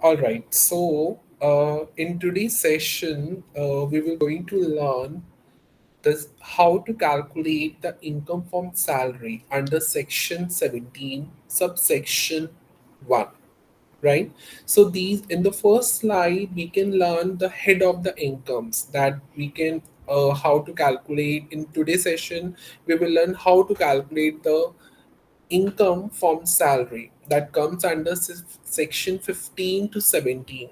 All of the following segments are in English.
All right. So, in today's session, we will going to learn this how to calculate the income from salary under section 17, subsection 1. Right. So these in the first slide we can learn the head of the incomes that we can how to calculate. In today's session we will learn how to calculate the income from salary that comes under section 15 to 17.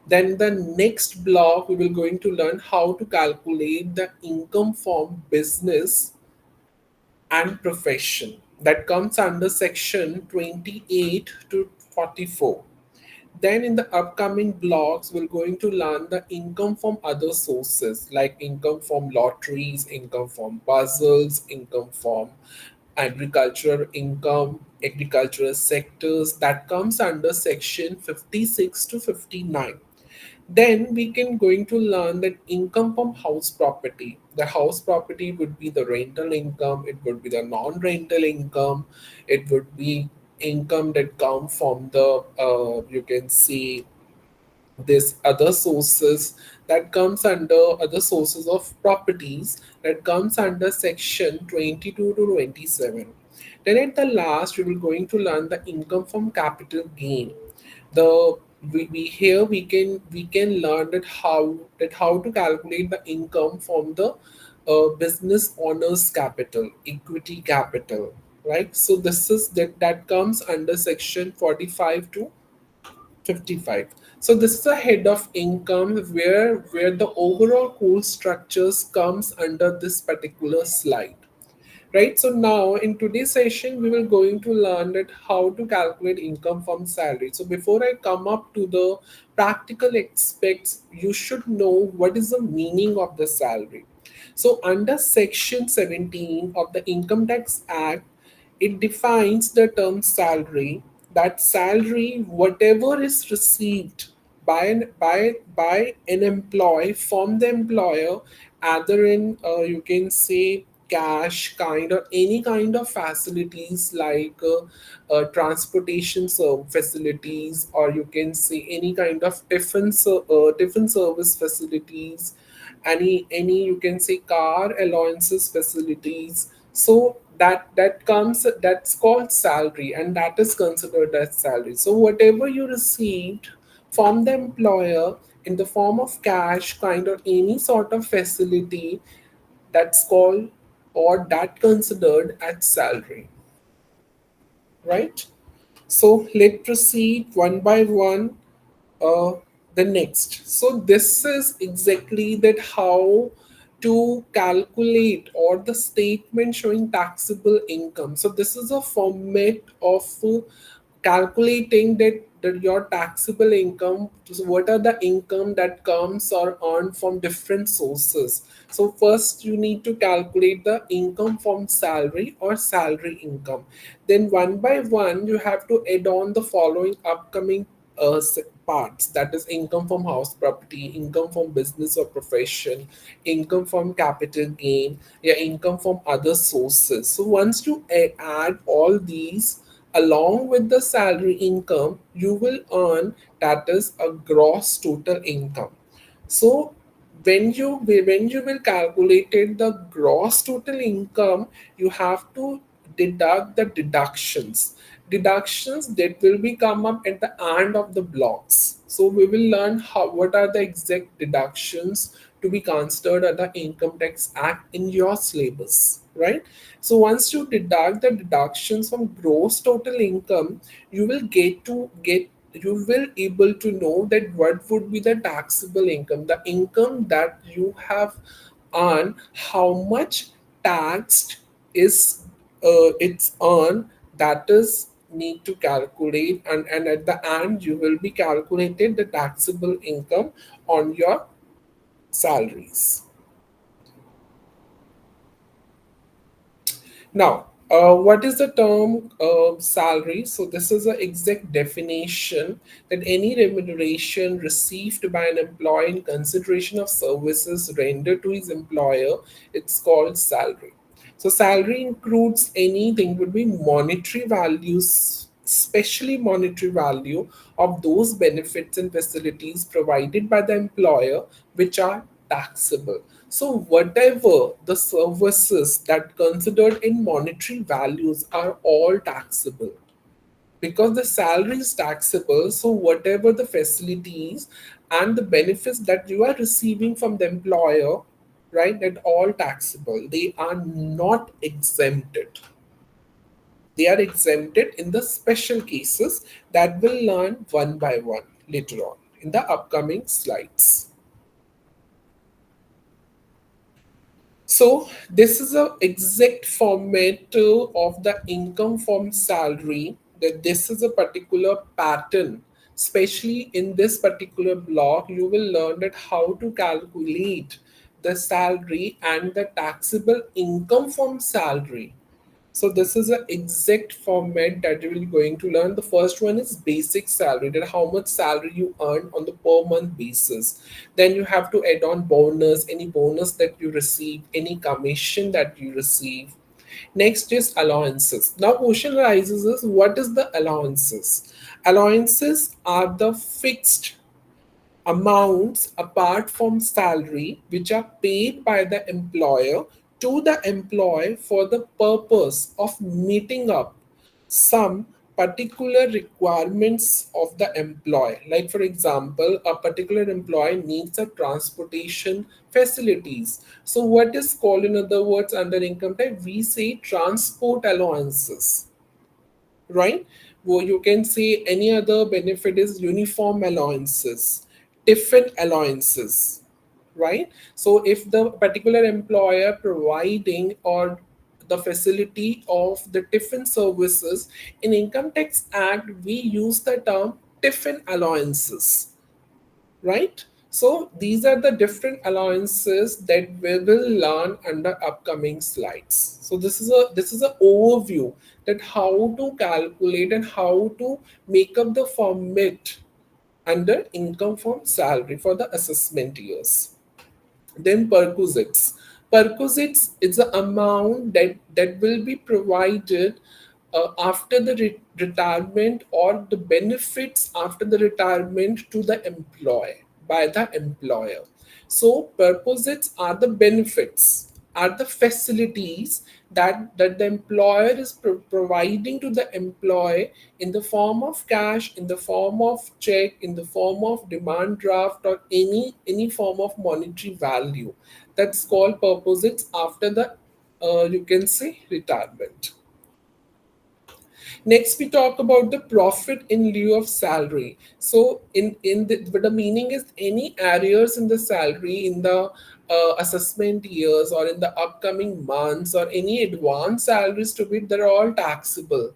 Then the next block we will going to learn how to calculate the income from business and profession that comes under section 28 to 44. Then in the upcoming blocks, we're going to learn the income from other sources like income from lotteries, income from puzzles, income from agricultural sectors that comes under section 56 to 59. Then we can going to learn that income from house property. The house property would be the rental income, it would be the non-rental income, it would be income that come from the you can see this other sources that comes under other sources of properties that comes under section 22 to 27. Then at the last we will going to learn the income from capital gain. The we here we can learn that how to calculate the income from the business owners capital, equity capital, right? So this is that comes under section 45 to 55. So this is a head of income where the overall course structures comes under this particular slide. Right. So now in today's session, we will going to learn that how to calculate income from salary. So before I come up to the practical aspects, you should know what is the meaning of the salary. So under section 17 of the Income Tax Act, it defines the term salary, that salary, whatever is received by an employee from the employer, either in you can say cash kind or any kind of facilities like transportation facilities, or you can say any kind of different service facilities, any you can say car allowances facilities. So that's called salary, and that is considered as salary. So whatever you received from the employer in the form of cash kind or any sort of facility, that's called or that considered as salary, right? So let's proceed one by one. uh, the next. So this is exactly that how to calculate or the statement showing taxable income. So this is a format of calculating that your taxable income. So what are the income that comes or earned from different sources. So first you need to calculate the income from salary or salary income. Then one by one you have to add on the following upcoming parts, that is income from house property, income from business or profession, income from capital gain, yeah, income from other sources. So once you add all these along with the salary income, you will earn, that is a gross total income. So when you will calculate it, the gross total income, you have to deduct the deductions that will be come up at the end of the blocks. So we will learn how what are the exact deductions to be considered at the Income Tax Act in your syllabus, right? So once you deduct the deductions from gross total income, you will get you will able to know that what would be the taxable income, the income that you have earned, how much taxed is it's earned, that is need to calculate, and at the end you will be calculated the taxable income on your salaries. Now, what is the term salary? So, this is an exact definition that any remuneration received by an employee in consideration of services rendered to his employer, it's called salary. So, salary includes anything would be monetary values especially monetary value of those benefits and facilities provided by the employer which are taxable. So whatever the services that considered in monetary values are all taxable, because the salary is taxable. So whatever the facilities and the benefits that you are receiving from the employer, right, that all taxable, they are not exempted. They are exempted in the special cases that we'll learn one by one later on in the upcoming slides. So this is a exact format of the income from salary. That this is a particular pattern. Especially in this particular block, you will learn that how to calculate the salary and the taxable income from salary. So this is an exact format that you will going to learn. The first one is basic salary, that how much salary you earn on the per month basis. Then you have to add on bonus, any bonus that you receive, any commission that you receive. Next is allowances. Now question arises is, what is the allowances? Allowances are the fixed amounts apart from salary which are paid by the employer to the employee for the purpose of meeting up some particular requirements of the employee. Like for example, a particular employee needs a transportation facilities. So what is called, in other words, under income type, we say transport allowances, right? Well, you can say any other benefit is uniform allowances, tiffin allowances, right? So if the particular employer providing or the facility of the tiffin services, in income tax act we use the term tiffin allowances, right? So these are the different allowances that we will learn under upcoming slides. So this is a overview that how to calculate and how to make up the format under income from salary for the assessment years. Then perquisites. Perquisites is the amount that will be provided after the retirement, or the benefits after the retirement to the employee by the employer. So perquisites are the benefits, are the facilities that the employer is providing to the employee in the form of cash, in the form of check, in the form of demand draft, or any form of monetary value. That's called perquisites after the you can say retirement. Next, we talk about the profit in lieu of salary. So, but the meaning is any arrears in the salary in the assessment years or in the upcoming months, or any advance salaries to be, they're all taxable.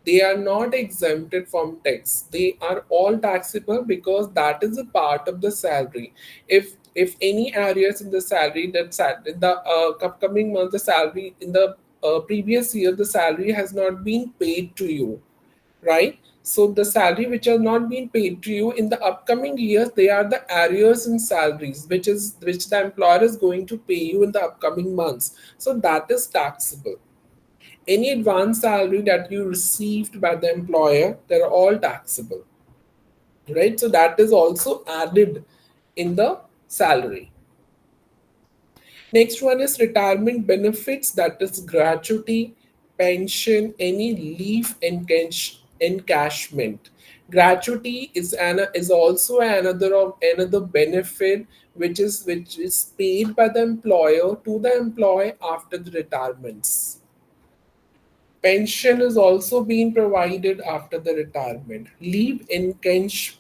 They are not exempted from tax. They are all taxable because that is a part of the salary. If any arrears in the salary, that's in the upcoming month, the salary in the previous year, the salary has not been paid to you, right? So the salary which are not being paid to you in the upcoming years, they are the arrears in salaries, which the employer is going to pay you in the upcoming months. So that is taxable. Any advance salary that you received by the employer, they're all taxable, right? So that is also added in the salary. Next one is retirement benefits, that is gratuity, pension, any leave encashment. Gratuity is also another benefit which is paid by the employer to the employee after the retirements. Pension is also being provided after the retirement. Leave encashment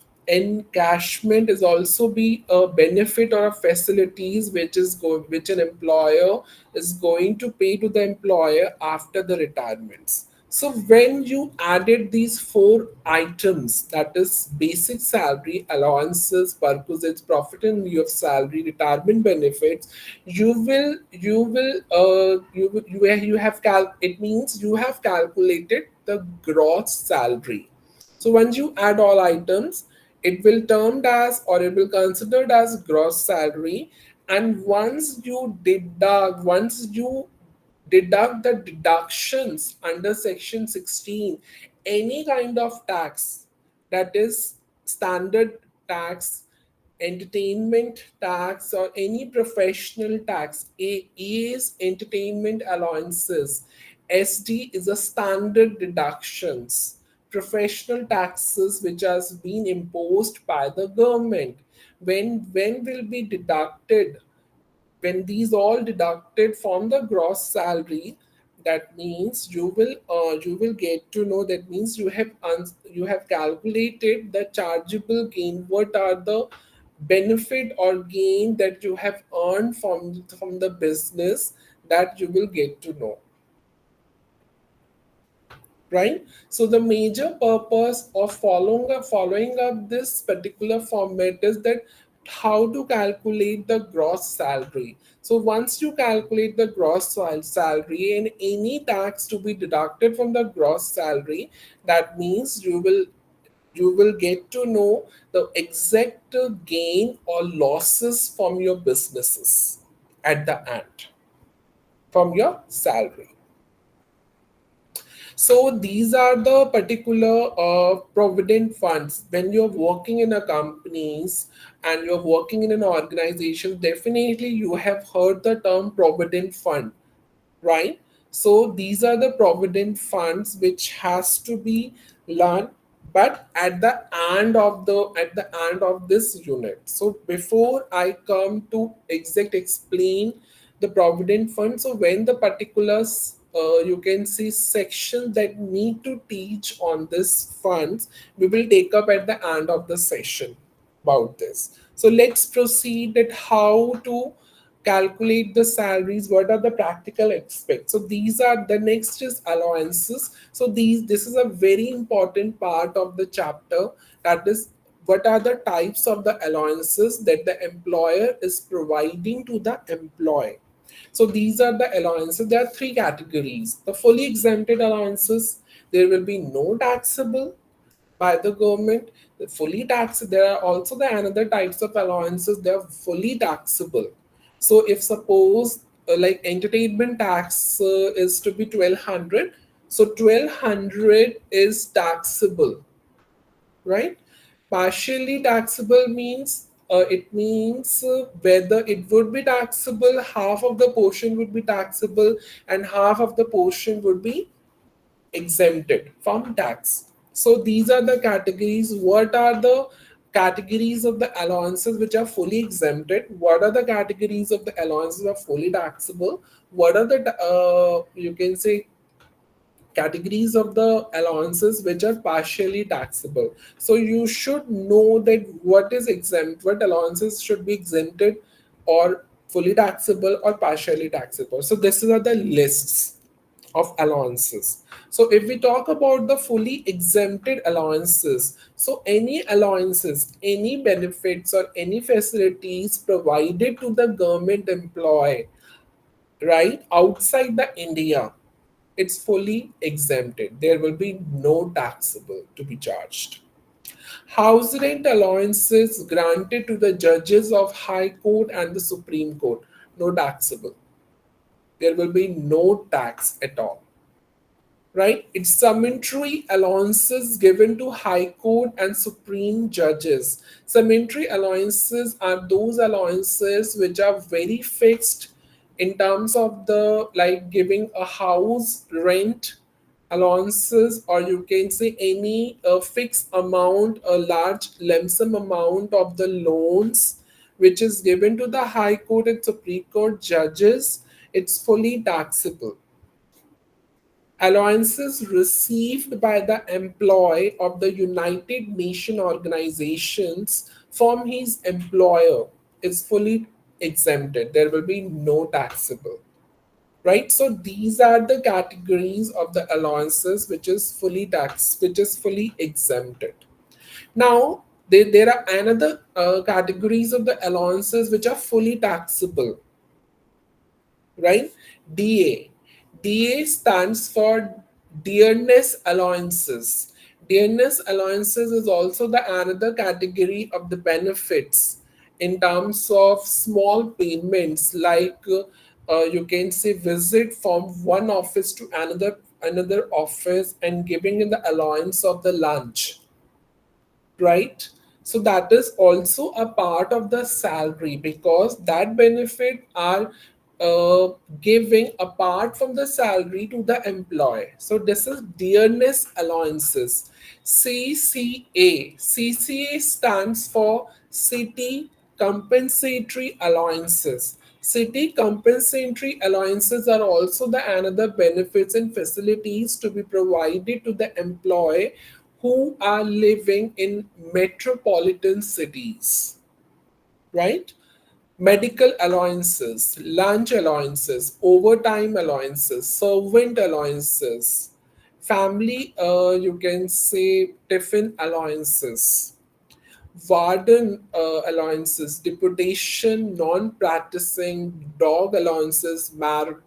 is also be a benefit or a facilities which an employer is going to pay to the employer after the retirements. So when you added these four items, that is basic salary, allowances, perquisites, profit in lieu of salary, retirement benefits, you have it means you have calculated the gross salary. So once you add all items, it will termed as, or it will considered as gross salary. And once you deduct the deductions under section 16, any kind of tax, that is standard tax, entertainment tax, or any professional tax. A is entertainment allowances. SD is a standard deductions. Professional taxes which has been imposed by the government. When will be deducted, when these all deducted from the gross salary, that means you will get to know, that means you have calculated the chargeable gain, what are the benefit or gain that you have earned from the business, that you will get to know, right? So the major purpose of following up this particular format is that how to calculate the gross salary. So once you calculate the gross salary and any tax to be deducted from the gross salary, that means you will get to know the exact gain or losses from your businesses at the end, from your salary. So these are the particular provident funds. When you're working in a companies and you're working in an organization, definitely you have heard the term provident fund, right? So these are the provident funds which has to be learned, but at the end of this unit. So before I come to exact explain the provident fund, so when the particulars, you can see section that need to teach on this funds, we will take up at the end of the session about this. So let's proceed at how to calculate the salaries, what are the practical aspects. So these are the next is allowances. So this is a very important part of the chapter, that is what are the types of the allowances that the employer is providing to the employee. So these are the allowances. There are three categories: the fully exempted allowances, there will be no taxable by the government. The fully tax, there are also the another types of allowances, they are fully taxable. So if suppose like entertainment tax is to be 1200, so 1200 is taxable, right? Partially taxable means it means whether it would be taxable, half of the portion would be taxable and half of the portion would be exempted from tax. So these are the categories. What are the categories of the allowances which are fully exempted? What are the categories of the allowances that are fully taxable? What are the you can say categories of the allowances which are partially taxable? So you should know that what is exempt, what allowances should be exempted or fully taxable or partially taxable. So this are the lists of allowances. So if we talk about the fully exempted allowances, so any allowances, any benefits or any facilities provided to the government employee, right, outside the India, it's fully exempted. There will be no taxable to be charged. House rent allowances granted to the judges of High Court and the Supreme Court, no taxable. There will be no tax at all, right? It's supplementary allowances given to High Court and Supreme judges. Supplementary allowances are those allowances which are very fixed in terms of the like giving a house rent allowances, or you can say any fixed amount, a large lump sum amount of the loans which is given to the High Court and Supreme Court judges. It's fully taxable. Allowances received by the employee of the United Nations organizations from his employer is fully exempted. There will be no taxable. Right? So these are the categories of the allowances which is fully exempted. Now there are another categories of the allowances which are fully taxable, right? DA. DA stands for dearness allowances. Dearness allowances is also the another category of the benefits in terms of small payments like you can say visit from one office to another office and giving in the allowance of the lunch, right? So that is also a part of the salary because that benefit are uh, giving apart from the salary to the employee. So this is dearness allowances. CCA stands for city compensatory allowances. City compensatory allowances are also the another benefits and facilities to be provided to the employee who are living in metropolitan cities, right? Medical allowances, lunch allowances, overtime allowances, servant allowances, family, you can say tiffin allowances, warden allowances, deputation, non-practicing, dog allowances,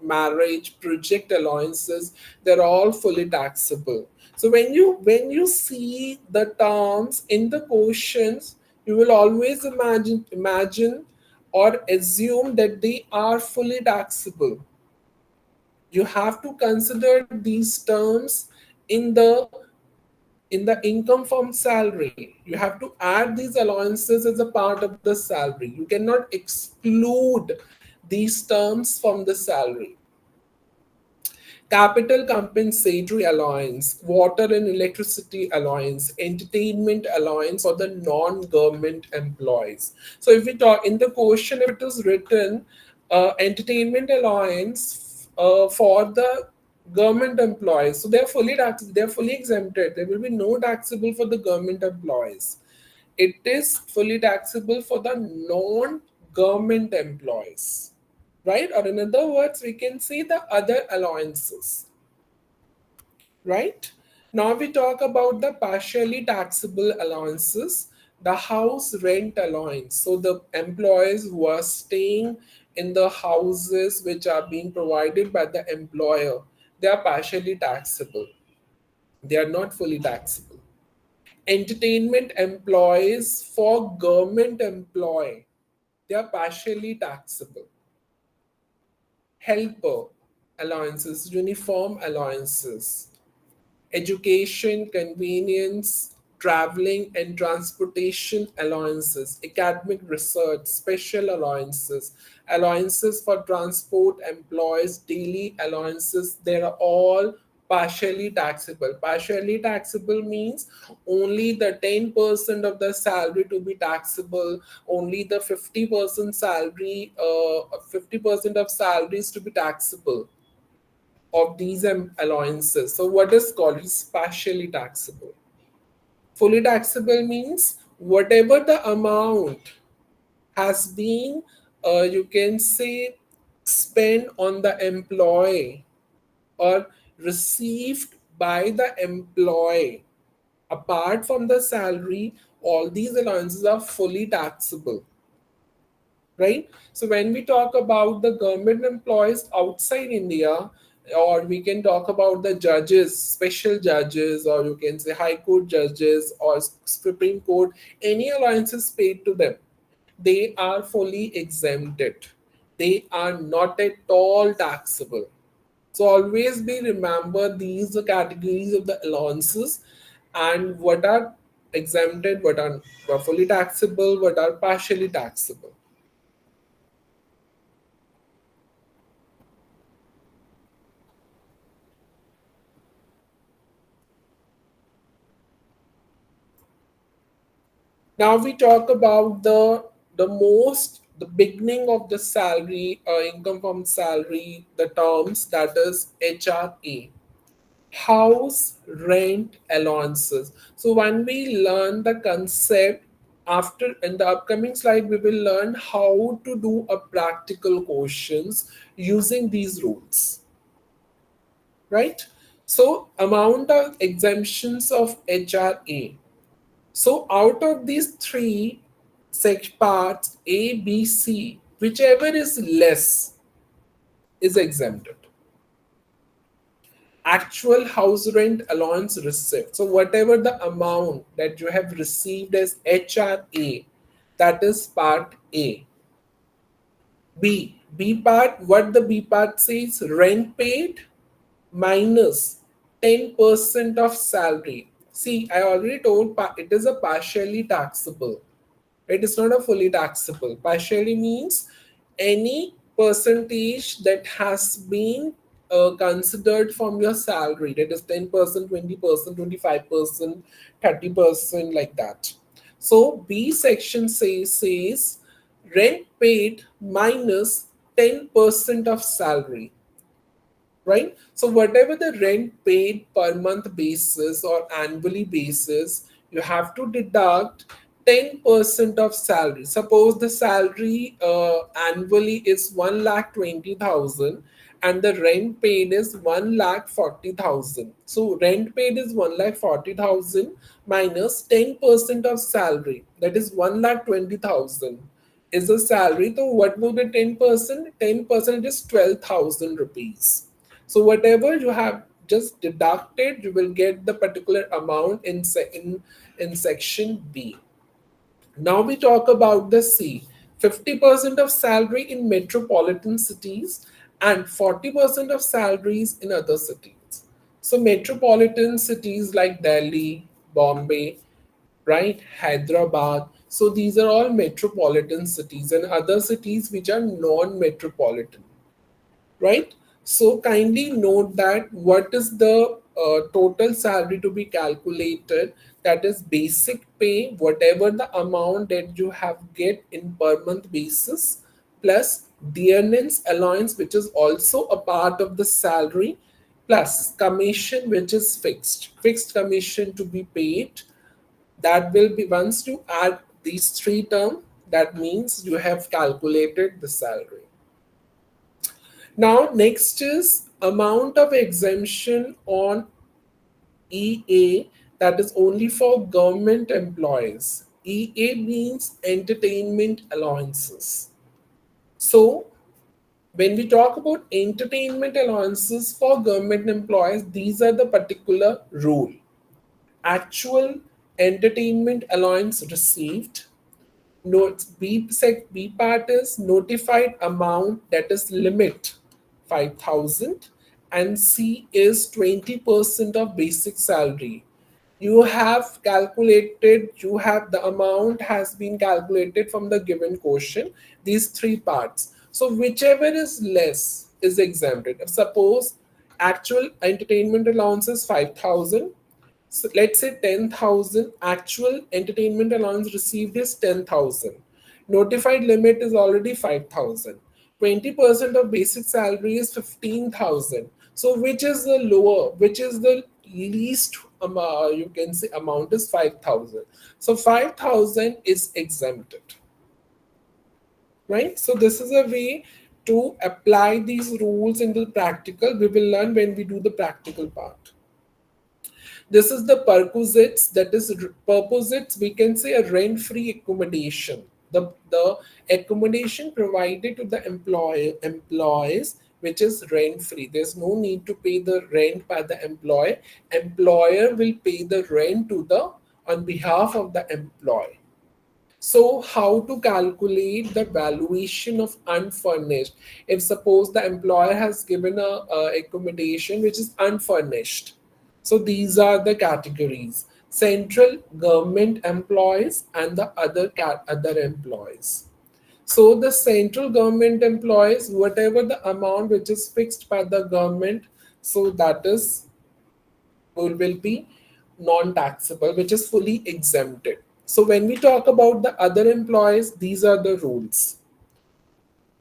marriage, project allowances, they're all fully taxable. So when you see the terms in the questions, you will always imagine or assume that they are fully taxable. You have to consider these terms in the income from salary. You have to add these allowances as a part of the salary. You cannot exclude these terms from the salary. Capital compensatory allowance, water and electricity allowance, entertainment allowance for the non-government employees. So if we talk in the question, if it is written entertainment allowance for the government employees, so they're fully exempted. There will be no taxable for the government employees. It is fully taxable for the non-government employees, right? Or in other words, we can see the other allowances, right? Now we talk about the partially taxable allowances, the house rent allowance. So the employees who are staying in the houses which are being provided by the employer, they are partially taxable. They are not fully taxable. Entertainment employees for government employee, they are partially taxable. Helper allowances, uniform allowances, education, convenience, traveling and transportation allowances, academic research, special allowances, allowances for transport employees, daily allowances, they are all partially taxable. Partially taxable means only the 10% of the salary to be taxable, only the 50% salary, 50% of salaries to be taxable of these allowances. So what is called is partially taxable. Fully taxable means whatever the amount has been, you can say, spent on the employee or received by the employee apart from the salary, all these allowances are fully taxable, right? So when we talk about the government employees outside India, or we can talk about the judges, special judges, or you can say high court judges or Supreme Court, any allowances paid to them, they are fully exempted. They are not at all taxable. So always be remember these categories of the allowances and what are exempted, what are fully taxable, what are partially taxable. Now we talk about the beginning of the salary, income from salary, the terms that is HRA, house rent allowances. So when we learn the concept, after in the upcoming slide we will learn how to do a practical questions using these rules, right? So amount of exemptions of HRA. So out of these three parts A, B, C, whichever is less is exempted. Actual house rent allowance receipt. So whatever the amount that you have received as HRA, that is part A. B, B part, what the B part says, rent paid minus 10% of salary. See, I already told it is a partially taxable. It is not a fully taxable. Partially means any percentage that has been considered from your salary. That is 10%, 20%, 25%, 30%, like that. So B section says rent paid minus 10% of salary, right? So whatever the rent paid per month basis or annually basis, you have to deduct 10% of salary. Suppose the salary annually is 1,20,000 and the rent paid is 1,40,000. So rent paid is 1,40,000 minus 10% of salary, that is 1,20,000 is the salary. So what will be 10%? 10% is 12,000 rupees. So whatever you have just deducted, you will get the particular amount in section B. Now we talk about the C. 50% of salary in metropolitan cities and 40% of salaries in other cities. So metropolitan cities like Delhi, Bombay, right, Hyderabad. So these are all metropolitan cities, and other cities which are non-metropolitan, right? So kindly note that what is the total salary to be calculated, that is basic pay, whatever the amount that you have get in per month basis, plus dearness allowance, which is also a part of the salary, plus commission, which is fixed commission to be paid. That will be, once you add these three terms, that means you have calculated the salary. Now, next is amount of exemption on EA, that is only for government employees. EA means entertainment allowances. So, when we talk about entertainment allowances for government employees, these are the particular rule. Actual entertainment allowance received. Notes B part is notified amount, that is limit 5,000, and C is 20% of basic salary. You have calculated, you have the amount has been calculated from the given question, these three parts. So whichever is less is exempted. Suppose actual entertainment allowance is 5,000, so let's say 10,000, actual entertainment allowance received is 10,000. Notified limit is already 5,000. 20% of basic salary is 15,000. So which is the lower, which is the least, you can say amount is 5,000. So 5,000 is exempted, right? So this is a way to apply these rules in the practical. We will learn when we do the practical part. This is the perquisites, that is perquisites, we can say a rent-free accommodation. The accommodation provided to the employees which is rent-free. There's no need to pay the rent by the employer. Employer will pay the rent to the on behalf of the employee. So, how to calculate the valuation of unfurnished? If suppose the employer has given a accommodation which is unfurnished, so these are the categories: central government employees and the other employees. So the central government employees, whatever the amount which is fixed by the government, so that is will be non-taxable, which is fully exempted. So when we talk about the other employees, these are the rules,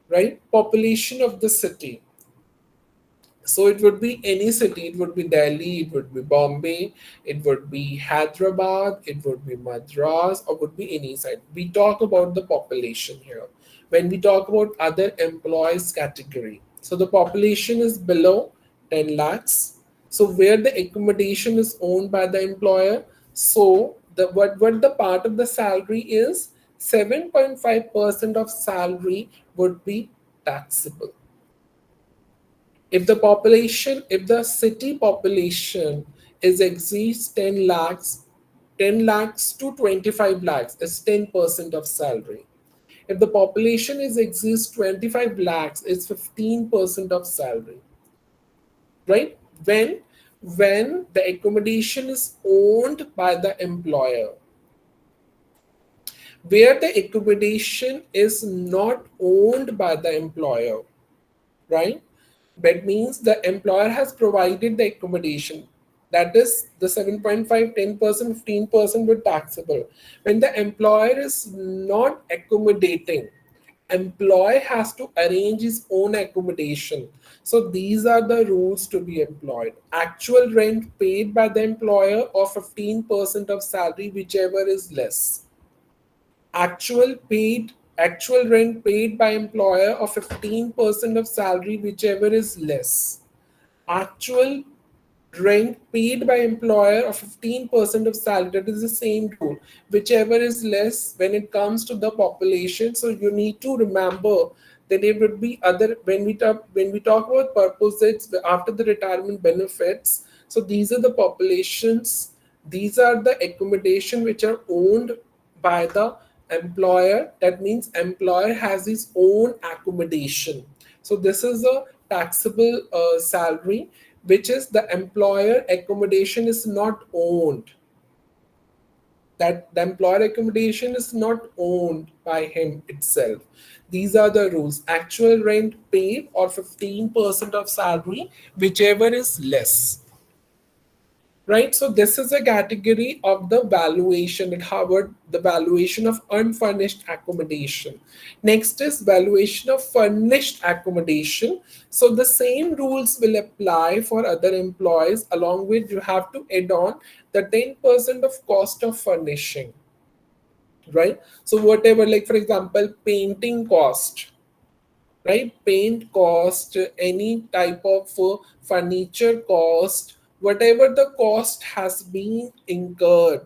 right? Population of the city. So it would be any city, it would be Delhi, it would be Bombay, it would be Hyderabad, it would be Madras, or would be any side. We talk about the population here. When we talk about other employees category, so the population is below 10 lakhs. So where the accommodation is owned by the employer, so the what the part of the salary is, 7.5% of salary would be taxable. If the city population is exceeds 10 lakhs, 10 lakhs to 25 lakhs is 10% of salary. If the population is exists 25 lakhs, it's 15% of salary, right? When the accommodation is owned by the employer, where the accommodation is not owned by the employer, right? That means the employer has provided the accommodation. That is the 7.5, 10%, 15% with taxable. When the employer is not accommodating, employee has to arrange his own accommodation. So these are the rules to be employed. Actual rent paid by the employer or 15% of salary, whichever is less. Actual rent paid by employer or 15% of salary, whichever is less. Actual rent paid by employer of 15% of salary, that is the same rule, whichever is less when it comes to the population. So you need to remember that there would be other, when we talk about purposes after the retirement benefits. So these are the populations, these are the accommodation which are owned by the employer. That means employer has his own accommodation. So this is a taxable salary, which is the employer accommodation is not owned. That the employer accommodation is not owned by him itself. These are the rules. Actual rent paid or 15% of salary, whichever is less. Right, so this is a category of the valuation. It covered the valuation of unfurnished accommodation. Next is valuation of furnished accommodation. So the same rules will apply for other employees, along with you have to add on the 10% of cost of furnishing, right? So whatever, like for example, painting cost, right? Paint cost, any type of furniture cost, whatever the cost has been incurred.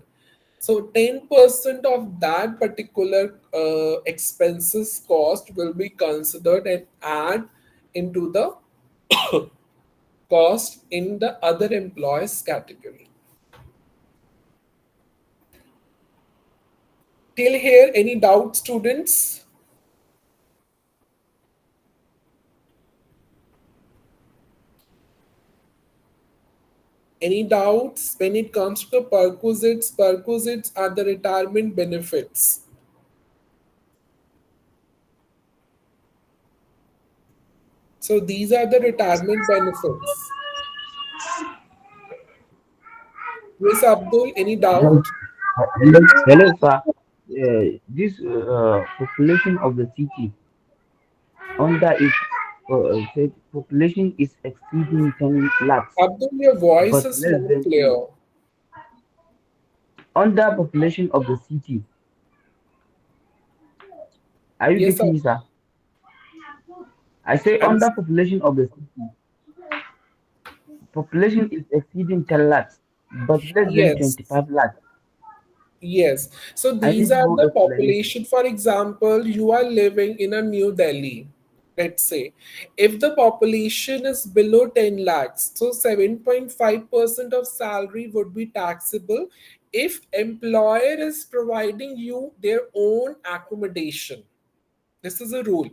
So 10% of that particular expenses cost will be considered and add into the cost in the other employees category. Till here, any doubt, students? Any doubts when it comes to perquisites? Perquisites are the retirement benefits. So these are the retirement benefits. Yes, Abdul, any Hello, doubt? hello, sir. This population of the city under it said population is exceeding 10 lakhs, Abdul, your voice but is less not than clear. 20. Under population of the city, are you Yes, getting me, sir? I say I'm, under population of the city, population is exceeding 10 lakhs, but less than yes. 25 lakhs. Yes. So I these need are more the explanation. population. For example, you are living in a New Delhi. Let's say if the population is below 10 lakhs, so 7.5% of salary would be taxable if employer is providing you their own accommodation. This is a rule.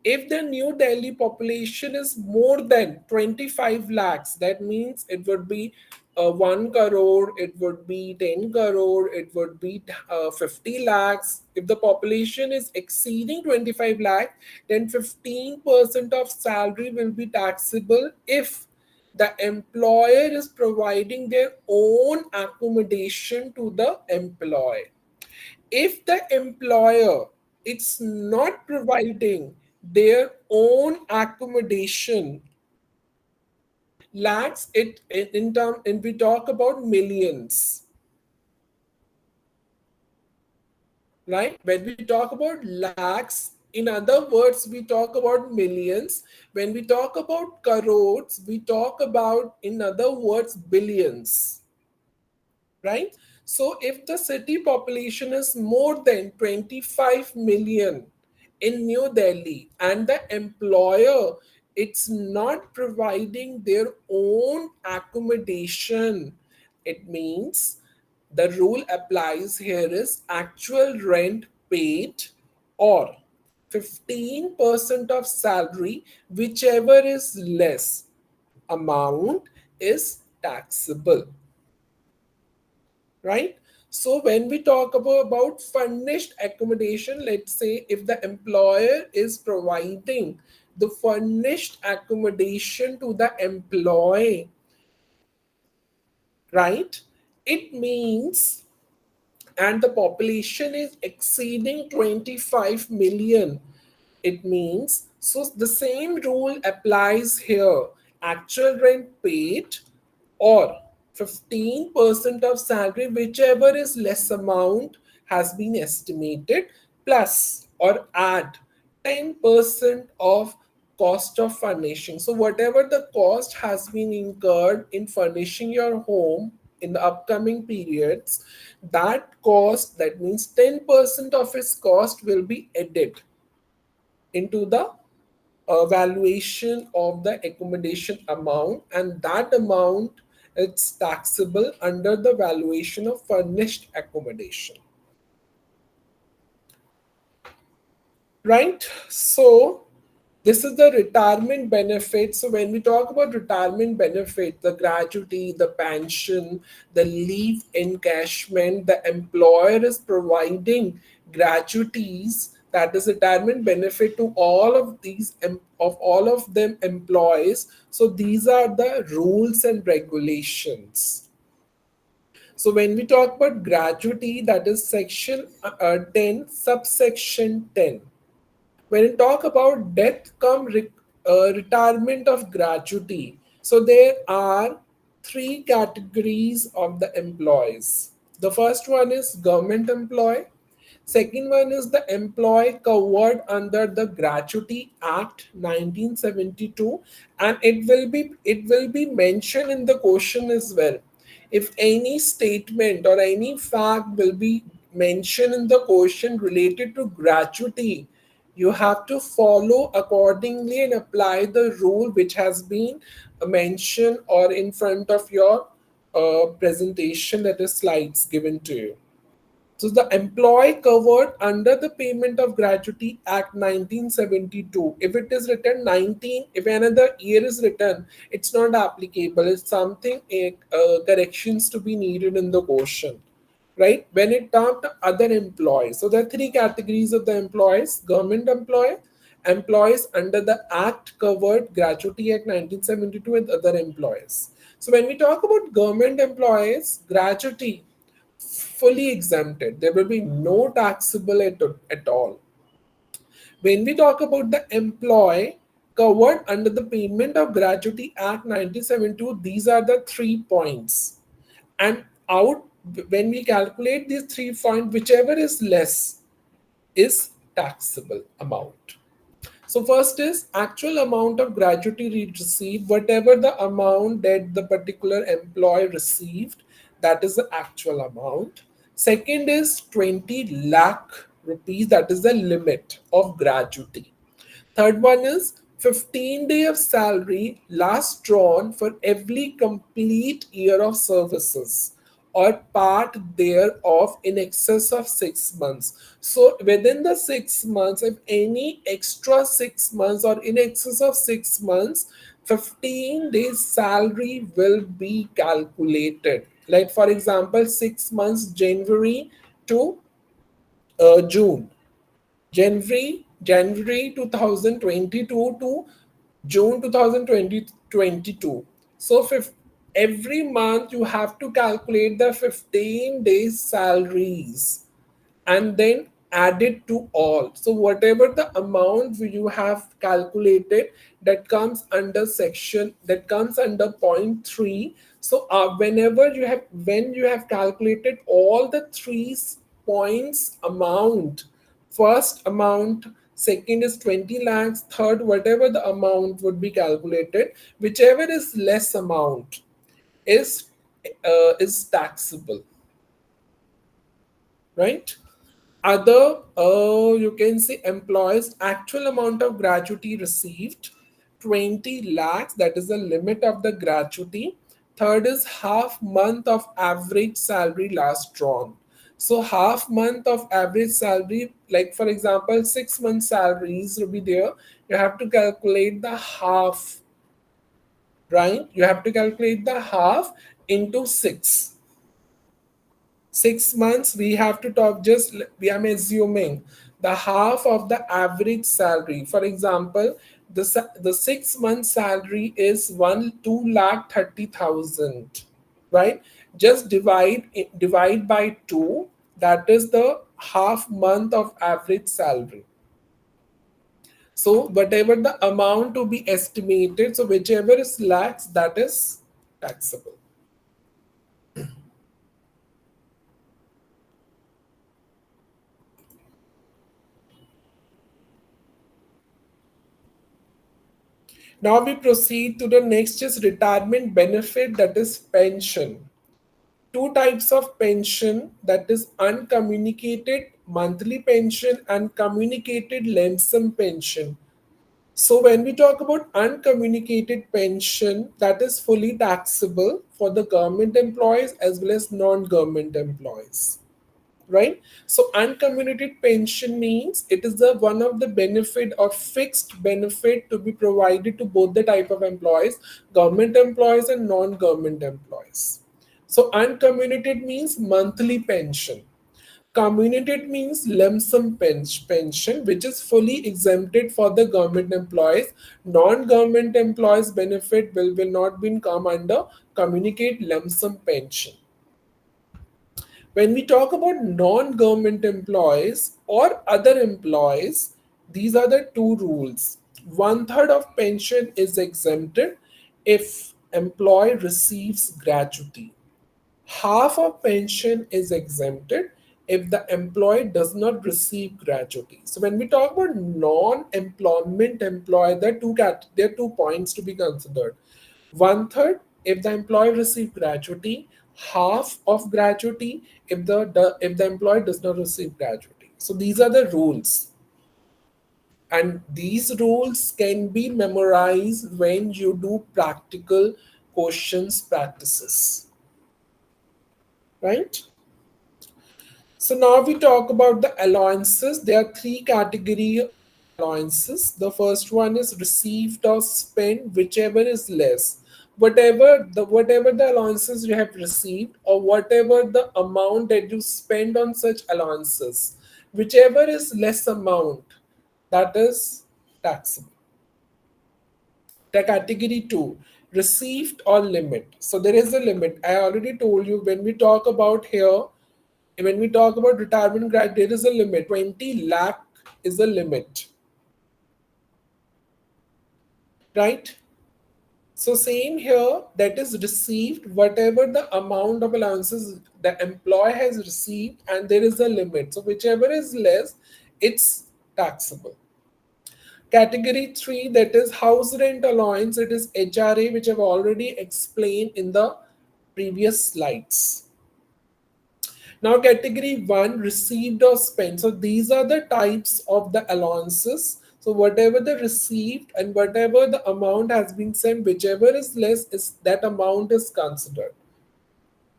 If the New Delhi population is more than 25 lakhs, that means it would be 1 crore, it would be 10 crore, it would be 50 lakhs. If the population is exceeding 25 lakhs, then 15% of salary will be taxable if the employer is providing their own accommodation to the employee. If the employer is not providing their own accommodation, lakhs, it in term, and we talk about millions, right? When we talk about lakhs, in other words, we talk about millions. When we talk about crores, we talk about, in other words, billions, right? So if the city population is more than 25 million in New Delhi and the employer it's not providing their own accommodation, it means the rule applies here is actual rent paid or 15% of salary, whichever is less amount is taxable, right? So when we talk about furnished accommodation, let's say if the employer is providing the furnished accommodation to the employee, right? It means, and the population is exceeding 25 million, it means, so the same rule applies here. Actual rent paid or 15% of salary, whichever is less amount has been estimated, plus or add 10% of cost of furnishing. So whatever the cost has been incurred in furnishing your home in the upcoming periods, that cost, that means 10% of its cost will be added into the valuation of the accommodation amount, and that amount is taxable under the valuation of furnished accommodation, right? So this is the retirement benefit. So when we talk about retirement benefit, the gratuity, the pension, the leave encashment, the employer is providing gratuities, that is retirement benefit, to all of these of all of them employees. So these are the rules and regulations. So when we talk about gratuity, that is section 10 subsection 10. When we talk about death come retirement of gratuity, so there are three categories of the employees. The first one is government employee. Second one is the employee covered under the Gratuity Act 1972, and it will be mentioned in the question as well. If any statement or any fact will be mentioned in the question related to gratuity, you have to follow accordingly and apply the rule which has been mentioned or in front of your presentation, that is slides given to you. So the employee covered under the Payment of Gratuity Act 1972. If it is written 19, if another year is written, it's not applicable. It's something corrections to be needed in the question, right? When it comes to other employees, so there are three categories of the employees: government employee, employees under the Act covered Gratuity Act 1972, and other employees. So when we talk about government employees, gratuity fully exempted. There will be no taxable at all. When we talk about the employee covered under the Payment of Gratuity Act 1972, these are the 3 points. And out when we calculate these 3 points, whichever is less is taxable amount. So first is actual amount of gratuity received, whatever the amount that the particular employee received, that is the actual amount. Second is 20 lakh rupees, that is the limit of gratuity. Third one is 15 day of salary last drawn for every complete year of services or part thereof in excess of 6 months. So within the 6 months, if any extra 6 months or in excess of 6 months, 15 days salary will be calculated. Like for example, 6 months, January to June. January 2022 to June 2022. So every month you have to calculate the 15 days salaries and then add it to all. So whatever the amount you have calculated, that comes under section, that comes under point 3. So whenever you have when you have calculated all the three points amount, first amount, second is 20 lakhs, third whatever the amount would be calculated, whichever is less amount is taxable, right? Other, you can say employees actual amount of gratuity received 20 lakhs, that is the limit of the gratuity. Third is half month of average salary last drawn. So half month of average salary, like for example, 6 months salaries will be there. You have to calculate the half, right? You have to calculate the half into 6 months. We have to talk just, we am assuming the half of the average salary. For example, the 6 month salary is 1 2 lakh 30,000, right? Just divide by 2. That is the half month of average salary. So whatever the amount to be estimated, so whichever is lacks, that is taxable. Now we proceed to the next is retirement benefit, that is pension. Two types of pension, that is uncommunicated monthly pension and communicated lump sum pension. So when we talk about uncommunicated pension, that is fully taxable for the government employees as well as non-government employees, right? So uncommunicated pension means it is the one of the benefit or fixed benefit to be provided to both the type of employees, government employees and non-government employees. So uncommunicated means monthly pension. Communicated means lump sum pension, which is fully exempted for the government employees. Non-government employees benefit will not be come under communicate lump sum pension. When we talk about non-government employees or other employees, these are the two rules. One third of pension is exempted if employee receives gratuity. Half of pension is exempted if the employee does not receive gratuity. So when we talk about non-employment employee, there are 2 points to be considered. One third if the employee receive gratuity, half of gratuity if the employee does not receive gratuity. So these are the rules, and these rules can be memorized when you do practical questions practices, right? So now we talk about the allowances. There are three category of allowances. The first one is received or spent, whichever is less. Whatever the allowances you have received or whatever the amount that you spend on such allowances, whichever is less amount, that is taxable. The category two, received or limit. So there is a limit. I already told you when we talk about here, when we talk about retirement grant, there is a limit. 20 lakh is the limit, right? So same here, that is received, whatever the amount of allowances the employee has received, and there is a limit. So whichever is less, it's taxable. Category 3, that is house rent allowance, it is HRA, which I've already explained in the previous slides. Now, category 1, received or spent. So, these are the types of the allowances. So, whatever the received and whatever the amount has been sent, whichever is less, is that amount is considered.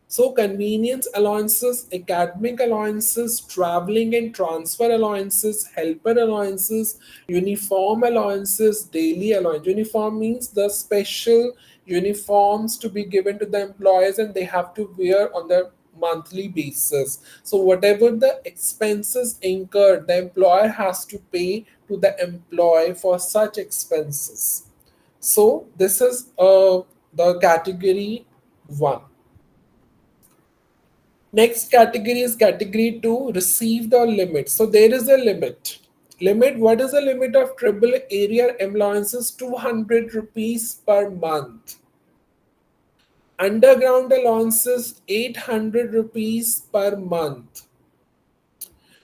So, convenience allowances, academic allowances, traveling and transfer allowances, helper allowances, uniform allowances, daily allowance. Uniform means the special uniforms to be given to the employees and they have to wear on the monthly basis. So, whatever the expenses incurred, the employer has to pay to the employee for such expenses. So, this is the category 1. Next category is category 2, received or limit. So there is a limit. Limit, what is the limit of triple area allowances? 200 rupees per month. Underground allowances, 800 rupees per month.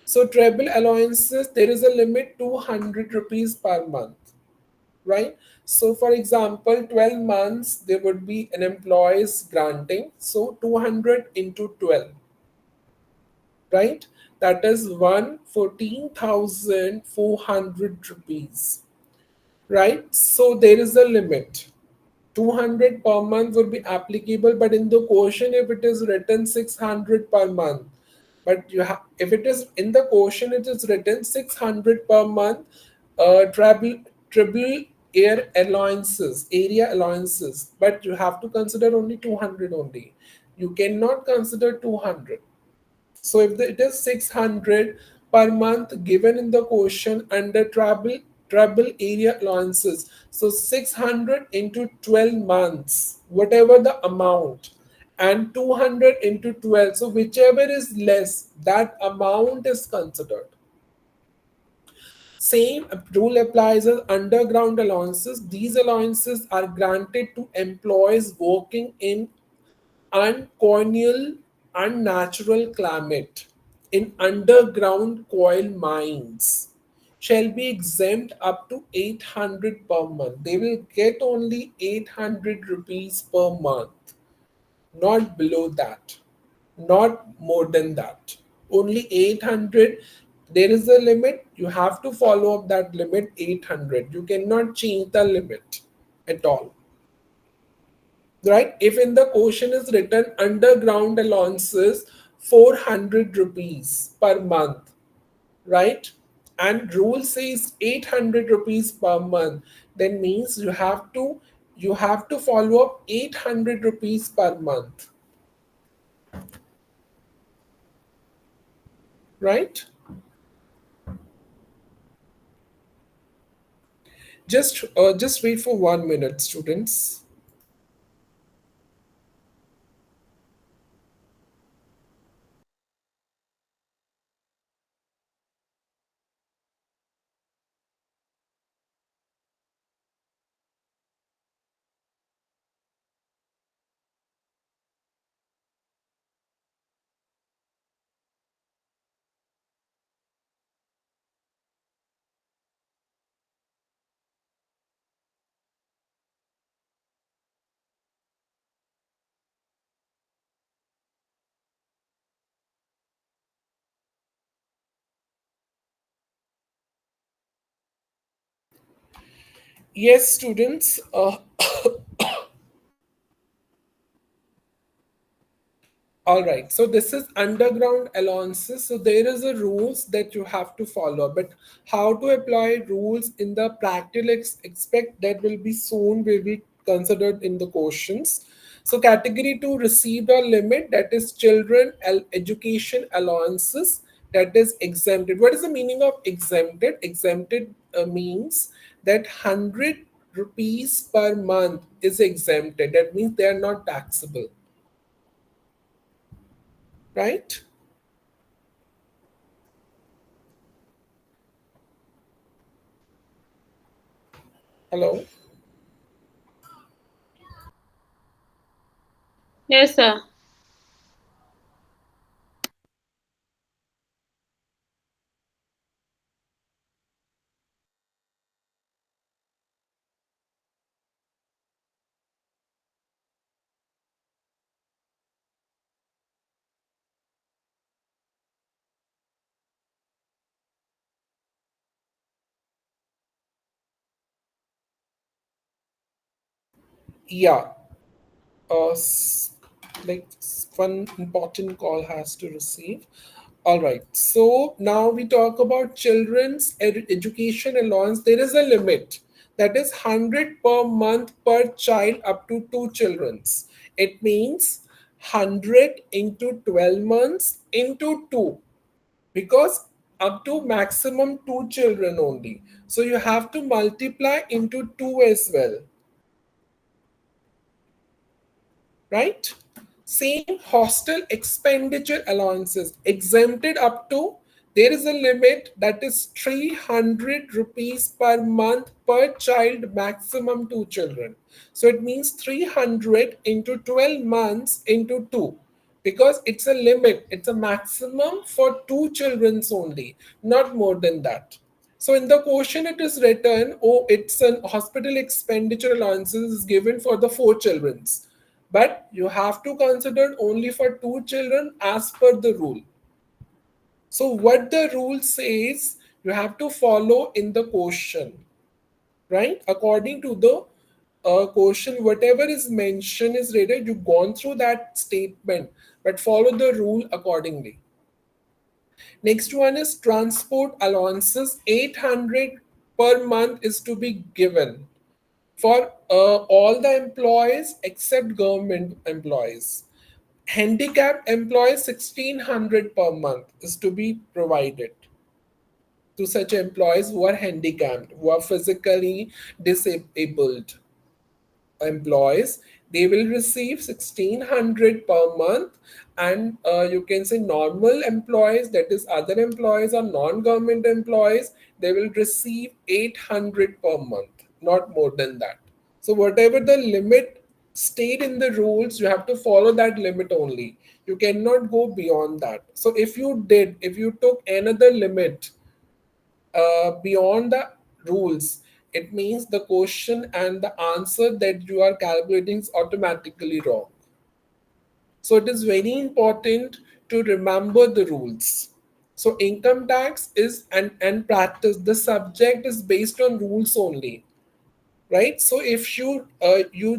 So treble allowances, there is a limit 200 rupees per month, right? So for example, 12 months, there would be an employee's granting. So 200 into 12, right? That is 114,400 rupees, right? So there is a limit. 200 per month would be applicable, but in the question, if it is written 600 per month, But you have, if it is in the question, it is written 600 per month, travel triple air allowances, area allowances, but you have to consider only 200 only. You cannot consider 200. So if it is 600 per month given in the question under travel area allowances, so 600 into 12 months, whatever the amount, and 200 into 12, so whichever is less, that amount is considered. Same rule applies as underground allowances. These allowances are granted to employees working in uncolonial, unnatural climate in underground coal mines shall be exempt up to 800 per month. They will get only 800 rupees per month, not below that, not more than that. Only 800. There is a limit. You have to follow up that limit 800. You cannot change the limit at all, right? If in the question is written underground allowances 400 rupees per month, right? And rule says 800 rupees per month, then means you have to follow up 800 rupees per month, right? Just wait for 1 minute, students. Yes, students. All right, so this is underground allowances. So there is a rules that you have to follow, but how to apply rules in the practical expect that will be soon will be considered in the questions. So category two received a limit, that is children education allowances, that is exempted. What is the meaning of exempted? Exempted means that 100 rupees per month is exempted. That means they are not taxable, right? Hello. Yes, sir. Yeah. Uh, s- one important call has to receive. All right. So now we talk about children's education allowance. There is a limit, that is 100 per month per child up to two childrens. It means 100 into 12 months into two, because up to maximum two children only. So you have to multiply into two as well, right? Same hostel expenditure allowances exempted up to, there is a limit, that is 300 rupees per month per child, maximum two children. So it means 300 into 12 months into 2, because it's a limit, it's a maximum for two children's only, not more than that. So in the question it is written, oh, it's an hospital expenditure allowances is given for the four children's, but you have to consider only for two children as per the rule. So what the rule says, you have to follow in the question, right? According to the question, whatever is mentioned is rated. You've gone through that statement, but follow the rule accordingly. Next one is transport allowances. 800 per month is to be given for all the employees except government employees. Handicapped employees 1600 per month is to be provided to such employees who are handicapped, who are physically disabled employees. They will receive 1600 per month, and you can say normal employees, that is other employees or non-government employees, they will receive 800 per month, not more than that. So whatever the limit state in the rules, you have to follow that limit only. You cannot go beyond that. So if you took another limit beyond the rules, it means the question and the answer that you are calculating is automatically wrong. So it is very important to remember the rules. So income tax is and practice, the subject is based on rules only, right? So if you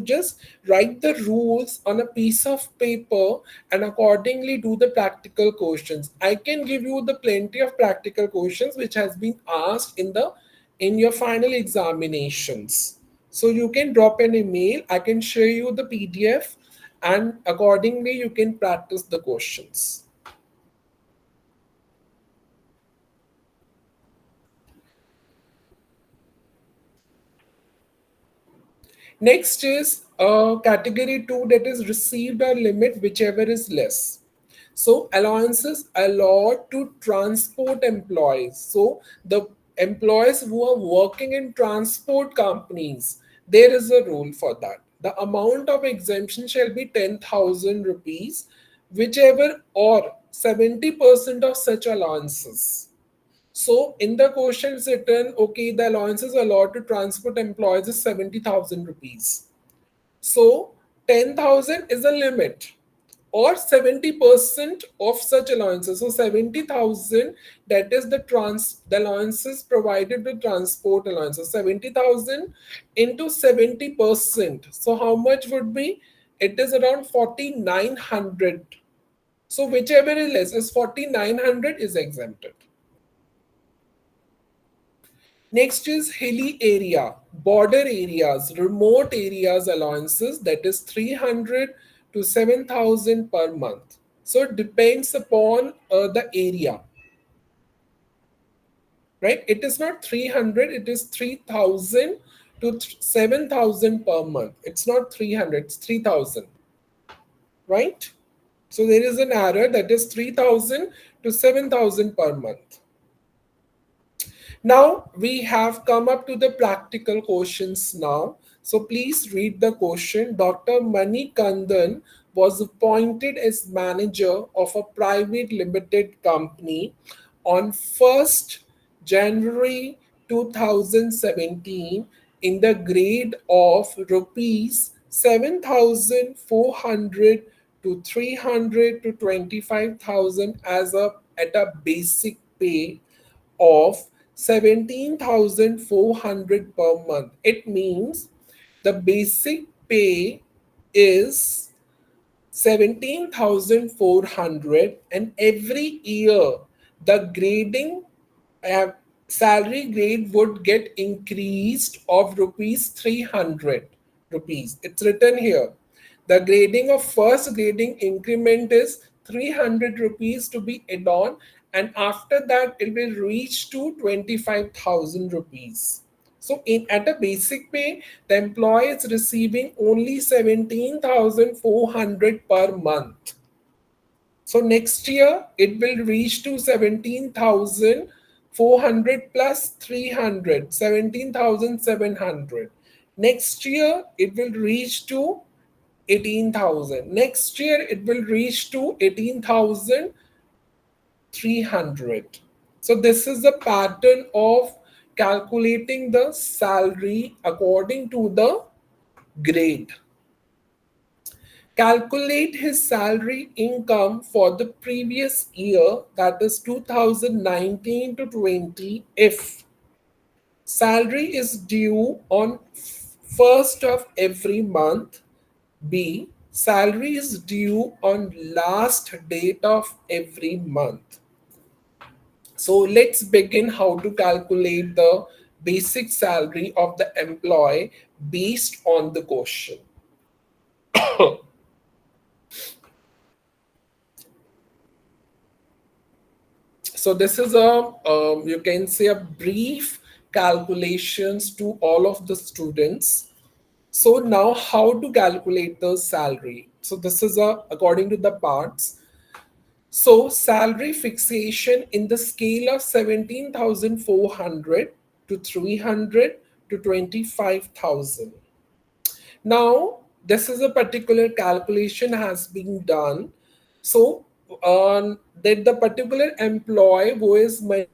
just write the rules on a piece of paper and accordingly do the practical questions. I can give you the plenty of practical questions which has been asked in your final examinations. So you can drop an email, I can share you the PDF, and accordingly you can practice the questions. Next is category 2, that is received or limit, whichever is less. So allowances allowed to transport employees. So the employees who are working in transport companies, there is a rule for that. The amount of exemption shall be 10,000 rupees, whichever or 70% of such allowances. So in the question it's written, okay, the allowances allowed to transport employees is 70,000 rupees. So 10,000 is a limit, or 70% of such allowances. So 70,000, that is the allowances provided with transport allowances. 70,000 into 70%. So how much would be? It is around 4,900. So whichever is less is 4,900 is exempted. Next is hilly area, border areas, remote areas allowances, that is 300 to 7,000 per month. So it depends upon the area, right? It is not 300, it is 3,000 to 7,000 per month. It's not 300, it's 3,000, right? So there is an error, that is 3,000 to 7,000 per month. Now we have come up to the practical questions now. So please read the question. Dr. Mani Kandan was appointed as manager of a private limited company on 1st January 2017 in the grade of rupees 7,400 to 300 to 25,000 as a at a basic pay of 17,400 per month. It means the basic pay is 17,400, and every year the grading uh, salary grade would get increased of rupees 300 rupees. It's written here. The grading of first grading increment is 300 rupees to be add on, and after that it will reach to 25,000 rupees. So in at a basic pay, the employee is receiving only 17,400 per month. So next year it will reach to 17,400 plus 300, 17,700. Next year it will reach to 18,000. Next year it will reach to 18,300. So this is the pattern of calculating the salary according to the grade. Calculate his salary income for the previous year, that is 2019 to 20, if salary is due on first of every month. B, salary is due on last date of every month. So let's begin how to calculate the basic salary of the employee based on the question. So this is a you can say a brief calculations to all of the students. So now how to calculate the salary? So this is a according to the parts. So salary fixation in the scale of 17,400 to 300 to 25,000. Now, this is a particular calculation has been done. So, that the particular employee who is money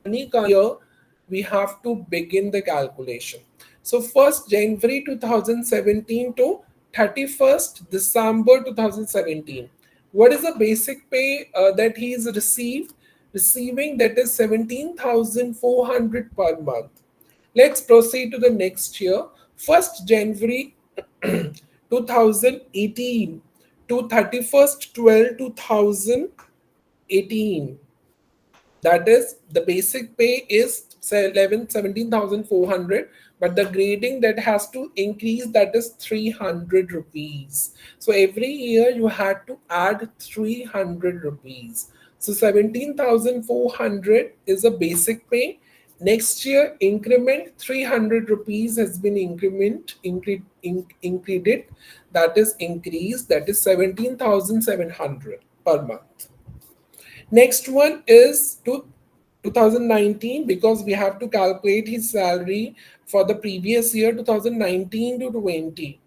coming in his account every year, we have to begin the calculation. So, 1st January 2017 to 31st December 2017. What is the basic pay that he is receiving? That is 17,400 per month. Let's proceed to the next year. 1st January 2018 to 31st 12 2018. That is the basic pay is 17,400, but the grading that has to increase, that is 300 rupees. So every year you had to add 300 rupees. So 17,400 is a basic pay. Next year increment 300 rupees has been included, that is increased, that is 17,700 per month. Next one is to 2019, because we have to calculate his salary for the previous year 2019 to 20,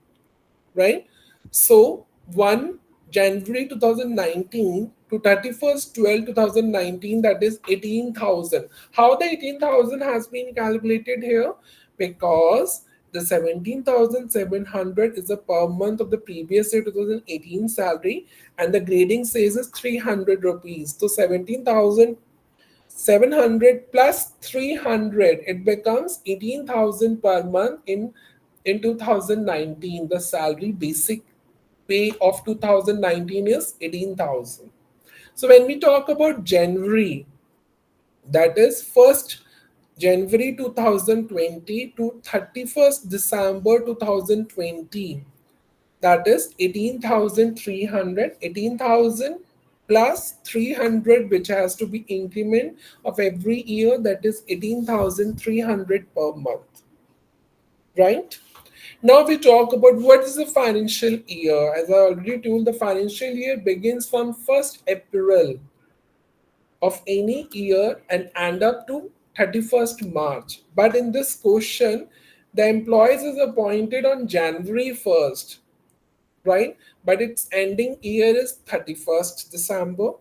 right? So 1 January 2019 to 31st 12 2019, that is 18,000. How the 18,000 has been calculated here? Because the 17,700 is a per month of the previous year 2018 salary, and the grading says is 300 rupees. So 17,700 plus 300, it becomes 18,000 per month in 2019. The salary basic pay of 2019 is 18,000. So when we talk about January, that is 1st January 2020 to 31st December 2020, that is 18,300. 18,000 plus 300, which has to be increment of every year, that is 18,300 per month, right? Now we talk about what is the financial year. As I already told, the financial year begins from 1st April of any year and end up to 31st March. But in this question, the employees is appointed on January 1st, right? But its ending year is 31st December.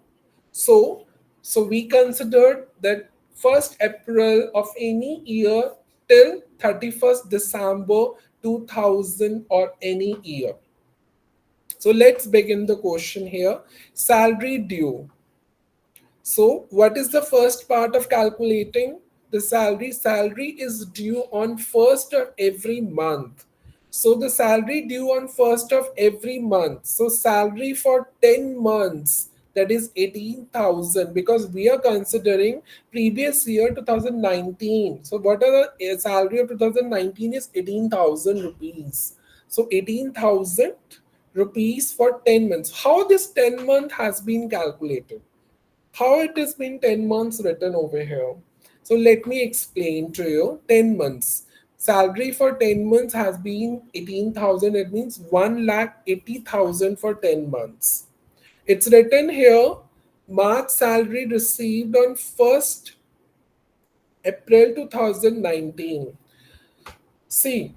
So, so we considered that 1st April of any year till 31st December 2000 or any year. So let's begin the question here. Salary due. So, what is the first part of calculating the salary? Salary is due on first of every month. So, the salary due on first of every month. So, salary for 10 months, that is 18,000, because we are considering previous year 2019. So, what are the salary of 2019 is 18,000 rupees. So, 18,000 rupees for 10 months. How this 10 month has been calculated? How it has been 10 months written over here? So let me explain to you. 10 months salary for 10 months has been 18,000. It means 1,80,000 for 10 months. It's written here, March salary received on 1st April 2019. See,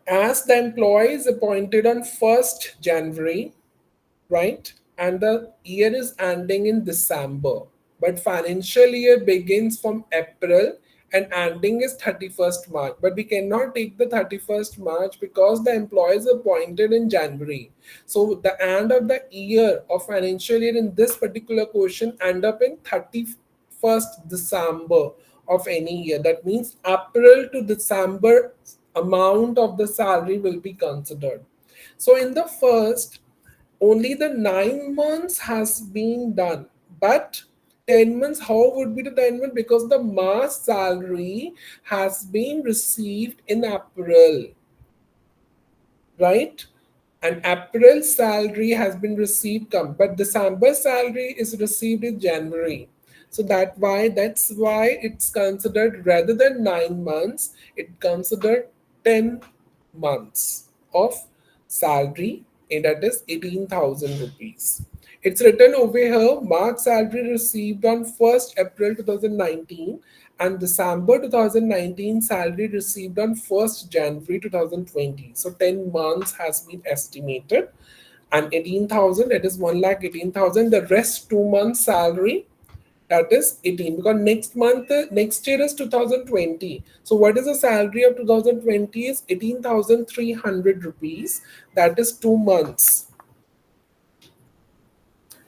as the employee is appointed on 1st January, right? And the year is ending in December. But financial year begins from April and ending is 31st March. But we cannot take the 31st March because the employee is appointed in January. So the end of the year of financial year in this particular question end up in 31st December of any year. That means April to December amount of the salary will be considered. So in the first, only the 9 months has been done, but 10 months, how would be the 10 months? Because the March salary has been received in April, right? And April salary has been received come, but December salary is received in January. So that's why it's considered, rather than 9 months, it considered 10 months of salary, and that is 18,000 rupees. It's written over here, March salary received on 1st April 2019 and December 2019 salary received on 1st January 2020. So 10 months has been estimated, and 18,000, that is 1,18,000. The rest 2 months salary, that is 18, because next month, next year is 2020. So what is the salary of 2020 is 18,300 rupees. That is 2 months,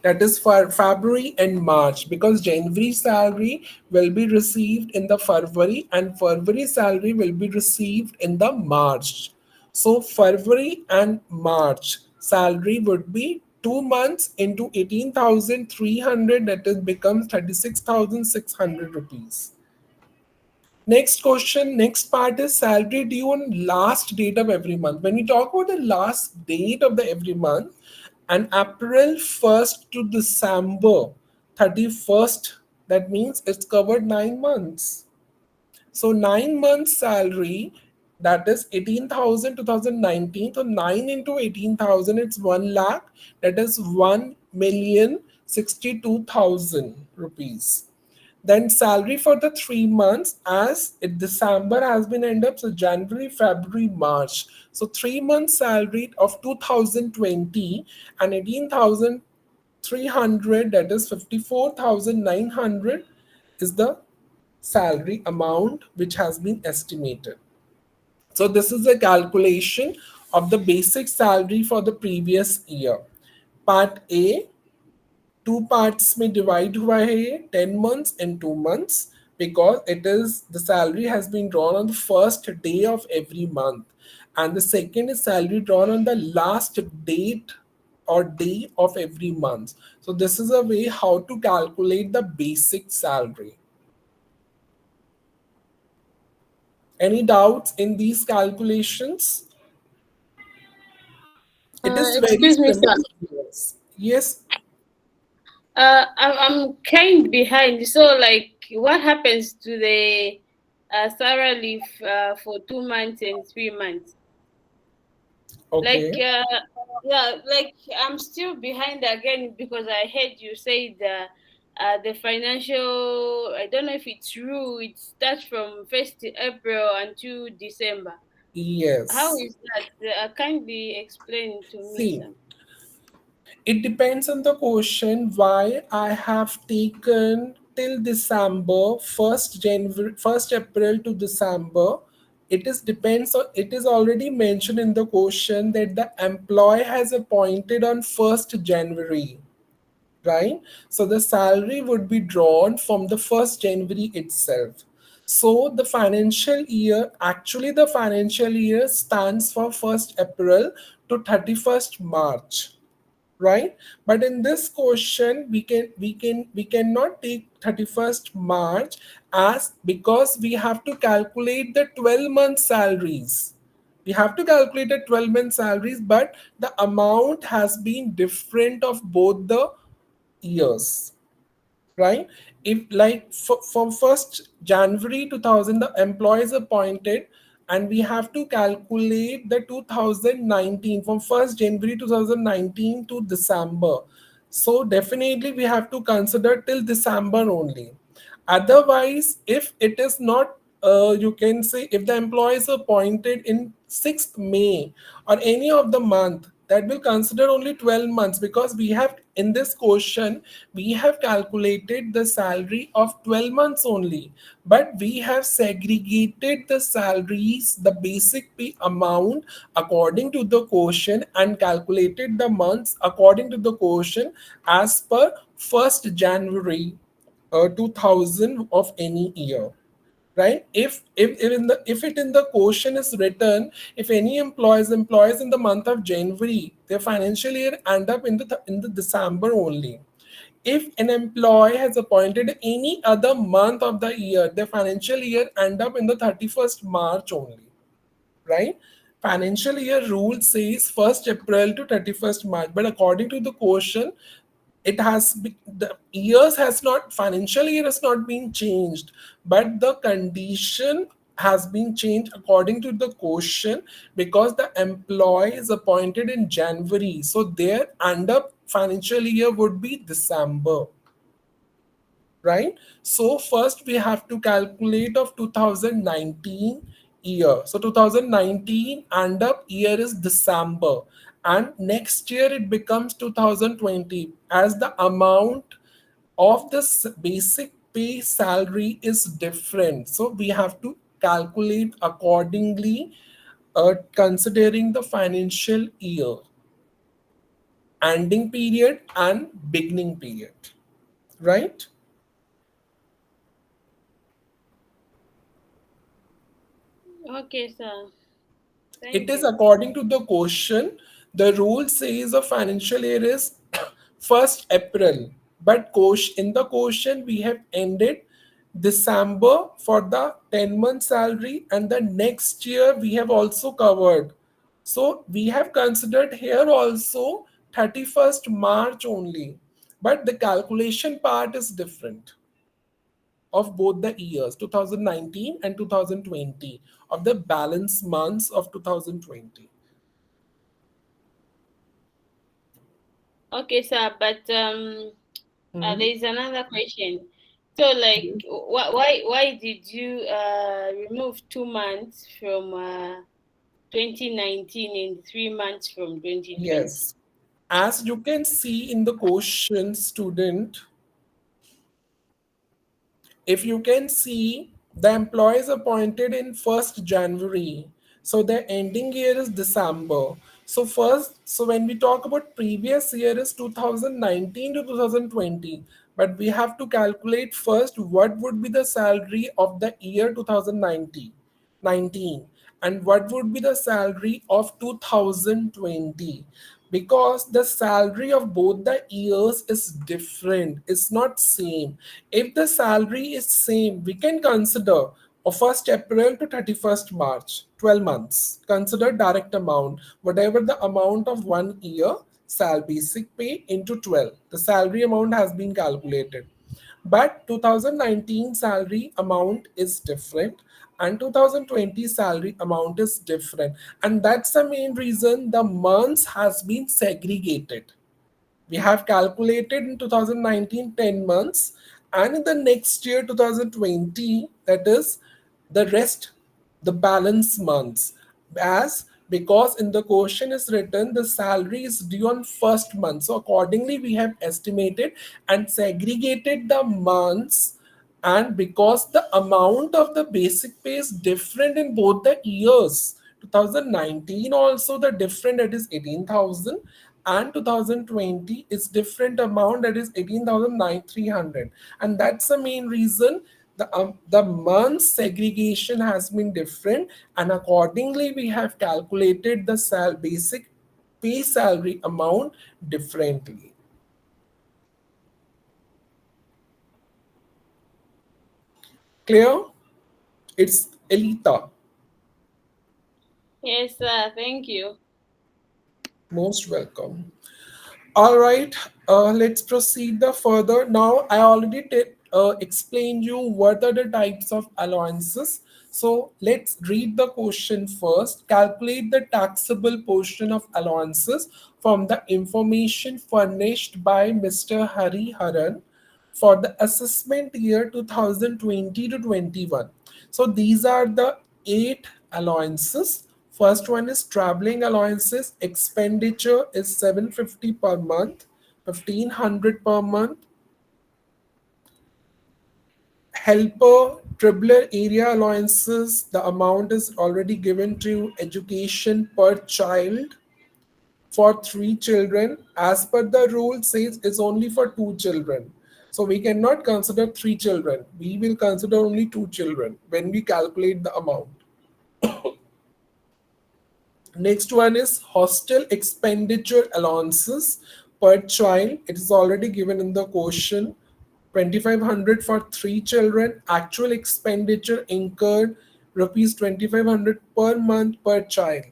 that is for February and March, because January salary will be received in the February and February salary will be received in the March. So February and March salary would be 2 months into 18,300, that is becomes 36,600 rupees. Next question, next part is salary due on last date of every month. When we talk about the last date of the every month, and April 1st to December 31st, that means it's covered 9 months. So 9 months salary, that is 18,000 2019. So 9 into 18,000, it's 1 lakh. That is 1,062,000 rupees. Then salary for the 3 months, as it December has been end up, so January, February, March. So 3 months salary of 2020 and 18,300, that is 54,900, is the salary amount which has been estimated. So this is a calculation of the basic salary for the previous year. Part A, two parts में divide हुआ है ये 10 months and 2 months, because it is the salary has been drawn on the first day of every month, and the second is salary drawn on the last date or day of every month. So this is a way how to calculate the basic salary. Any doubts in these calculations? It is very Excuse me, sir. simple. Yes. Yes. I'm kind behind. So, like, what happens to the Sarah leave for 2 months and 3 months? Like, Okay. yeah, like I'm still behind again because I heard you say the financial. I don't know if it's true. It starts from 1st April until December. How Yes. is that? Kindly explain to me, See, sir. it depends on the question why I have taken till December, 1st January, 1st April to December. It is depends on, it is already mentioned in the question that the employee has appointed on 1st January, right? So the salary would be drawn from the 1st January itself. So the financial year, actually the financial year stands for 1st April to 31st March, right? But in this question we cannot take 31st March, as because we have to calculate the 12-month salaries. We have to calculate the 12-month salaries, but the amount has been different of both the years, right? If like for 1st January 2000 the employee is appointed, and we have to calculate the 2019 from 1st January 2019 to December, so definitely we have to consider till December only. Otherwise, if it is not, you can say if the employee is appointed in 6th May or any of the month, that will consider only 12 months, because we have in this question we have calculated the salary of 12 months only, but we have segregated the salaries, the basic pay amount according to the question, and calculated the months according to the question as per 1st January 2000 of any year. right? If it in the question is written, if any employees in the month of January, their financial year end up in the December only. If an employee has appointed any other month of the year, their financial year end up in the 31st March only, right? Financial year rule says 1st April to 31st March, but according to the question, the years has not financial year has not been changed, but the condition has been changed according to the question, because the employee is appointed in January, so their under financial year would be December, right? So first we have to calculate of 2019 year. So 2019 end up year is December, and next year it becomes 2020, as the amount of this basic pay salary is different. So we have to calculate accordingly, considering the financial year, ending period and beginning period, right? Okay, sir. It Thank is you. according to the question. The rule says the financial year is 1st April, but in the question we have ended December for the 10-month salary, and the next year we have also covered. So we have considered here also 31st March only, but the calculation part is different of both the years 2019 and 2020, of the balance months of 2020. Okay, sir. But Mhm. there's another question. So, like, why did you remove 2 months from 2019 and 3 months from 2020? Yes. As you can see in the question, student, if you can see, the employee is appointed in 1st January, so the ending year is December. So when we talk about previous year is 2019 to 2020, but we have to calculate first what would be the salary of the year 2019, and what would be the salary of 2020, because the salary of both the years is different, it's not same. If the salary is same, we can consider of 1st April to 31st March, 12 months, consider direct amount, whatever the amount of 1 year salary basic pay into 12, the salary amount has been calculated. But 2019 salary amount is different, and 2020 salary amount is different, and that's the main reason the months has been segregated. We have calculated in 2019 10 months, and in the next year 2020, that is the rest, the balance months. As because in the question is written the salary is due on first month, so accordingly we have estimated and segregated the months. And because the amount of the basic pay is different in both the years, 2019 also the different, that is 18,000, and 2020 is different amount, that is 18,300, and that's the main reason the month segregation has been different, and accordingly we have calculated the basic pay salary amount differently. Clear? It's Elita. Yes, sir. Thank you. Most welcome. All right, let's proceed the further. Now, I already explained you what are the types of allowances. So let's read the question first. Calculate the taxable portion of allowances from the information furnished by Mr. Hari Haran for the assessment year 2020 to 21. So these are the 8 allowances. First one is traveling allowances. Expenditure is 750 per month, 1500 per month. Helper traveler area allowances. The amount is already given to education per child for 3 children. As per the rule says it's only for 2 children. So we cannot consider three children. We will consider only two children when we calculate the amount. Next one is hostel expenditure allowances per child. It is already given in the question. 2500 for three children. Actual expenditure incurred rupees 2500 per month per child.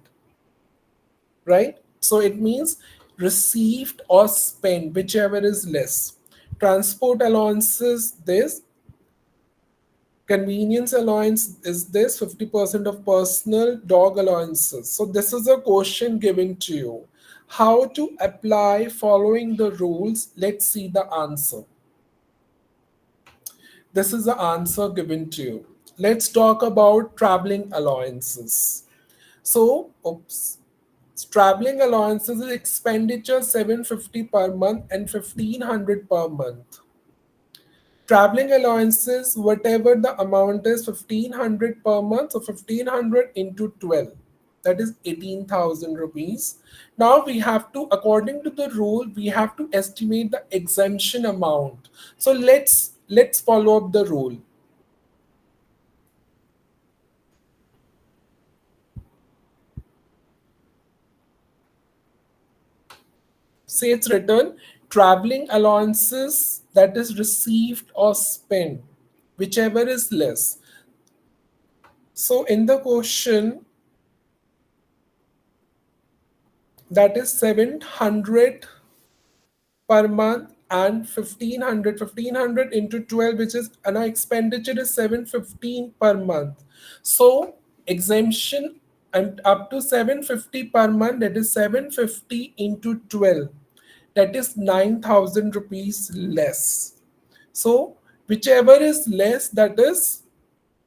Right? So it means received or spent, whichever is less. Transport allowances, this. Convenience allowance is this, 50% of personal dog allowances. So this is a question given to you. How to apply following the rules? Let's see the answer. This is the answer given to you. Let's talk about traveling allowances. So, oops. Traveling allowances is expenditure 750 per month and 1500 per month. Traveling allowances, whatever the amount is, 1500 per month, so 1500 into 12, that is 18,000 rupees. Now we have to, according to the rule, we have to estimate the exemption amount. So let's follow up the rule. Say it's written traveling allowances, that is received or spent, whichever is less. So in the question, that is 700 per month and 1500 into 12, which is an expenditure is 715 per month. So exemption and up to 750 per month, that is 750 into 12, that is 9000 rupees less. So whichever is less, that is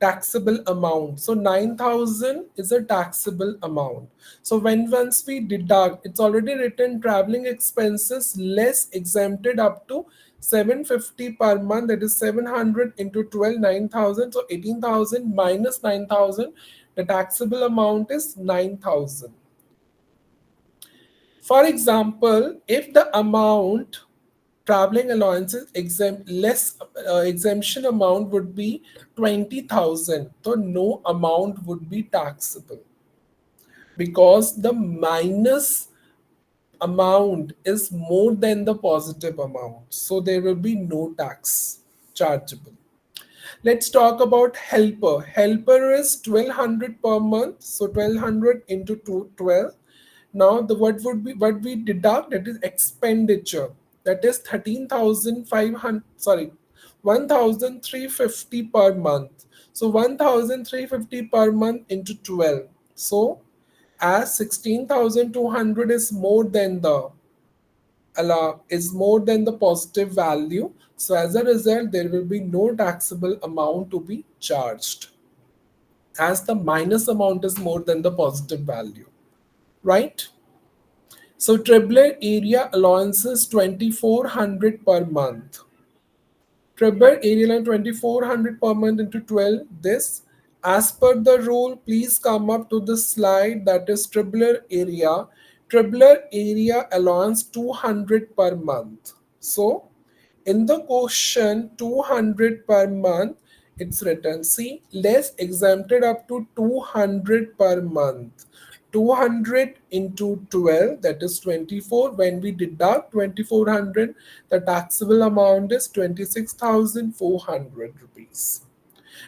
taxable amount. So 9000 is a taxable amount. So when once we deduct, it's already written traveling expenses less exempted up to 750 per month, that is 700 into 12, 9000. So 18,000 minus 9000, the taxable amount is 9000. For example, if the amount traveling allowances exempt less, exemption amount would be 20,000, so no amount would be taxable because the minus amount is more than the positive amount, so there will be no tax chargeable. Let's talk about helper. Helper is 1200 per month, so 1200 into 12. Now the what would be what we deduct, that is expenditure, that is 13,500, sorry, 1,350 per month. So 1,350 per month into 12. So as 16,200 is more than the allow is more than the positive value. So as a result, there will be no taxable amount to be charged as the minus amount is more than the positive value, right? So tribal area allowances 2400 per month. Tribal area line 2400 per month into 12. This, as per the rule, please come up to the slide, that is tribal area. Tribal area allowance 200 per month. So in the question 200 per month, it's written, see, less exempted up to 200 per month. 200 into 12, that is 24. When we deduct 2400, the taxable amount is 26,400 rupees.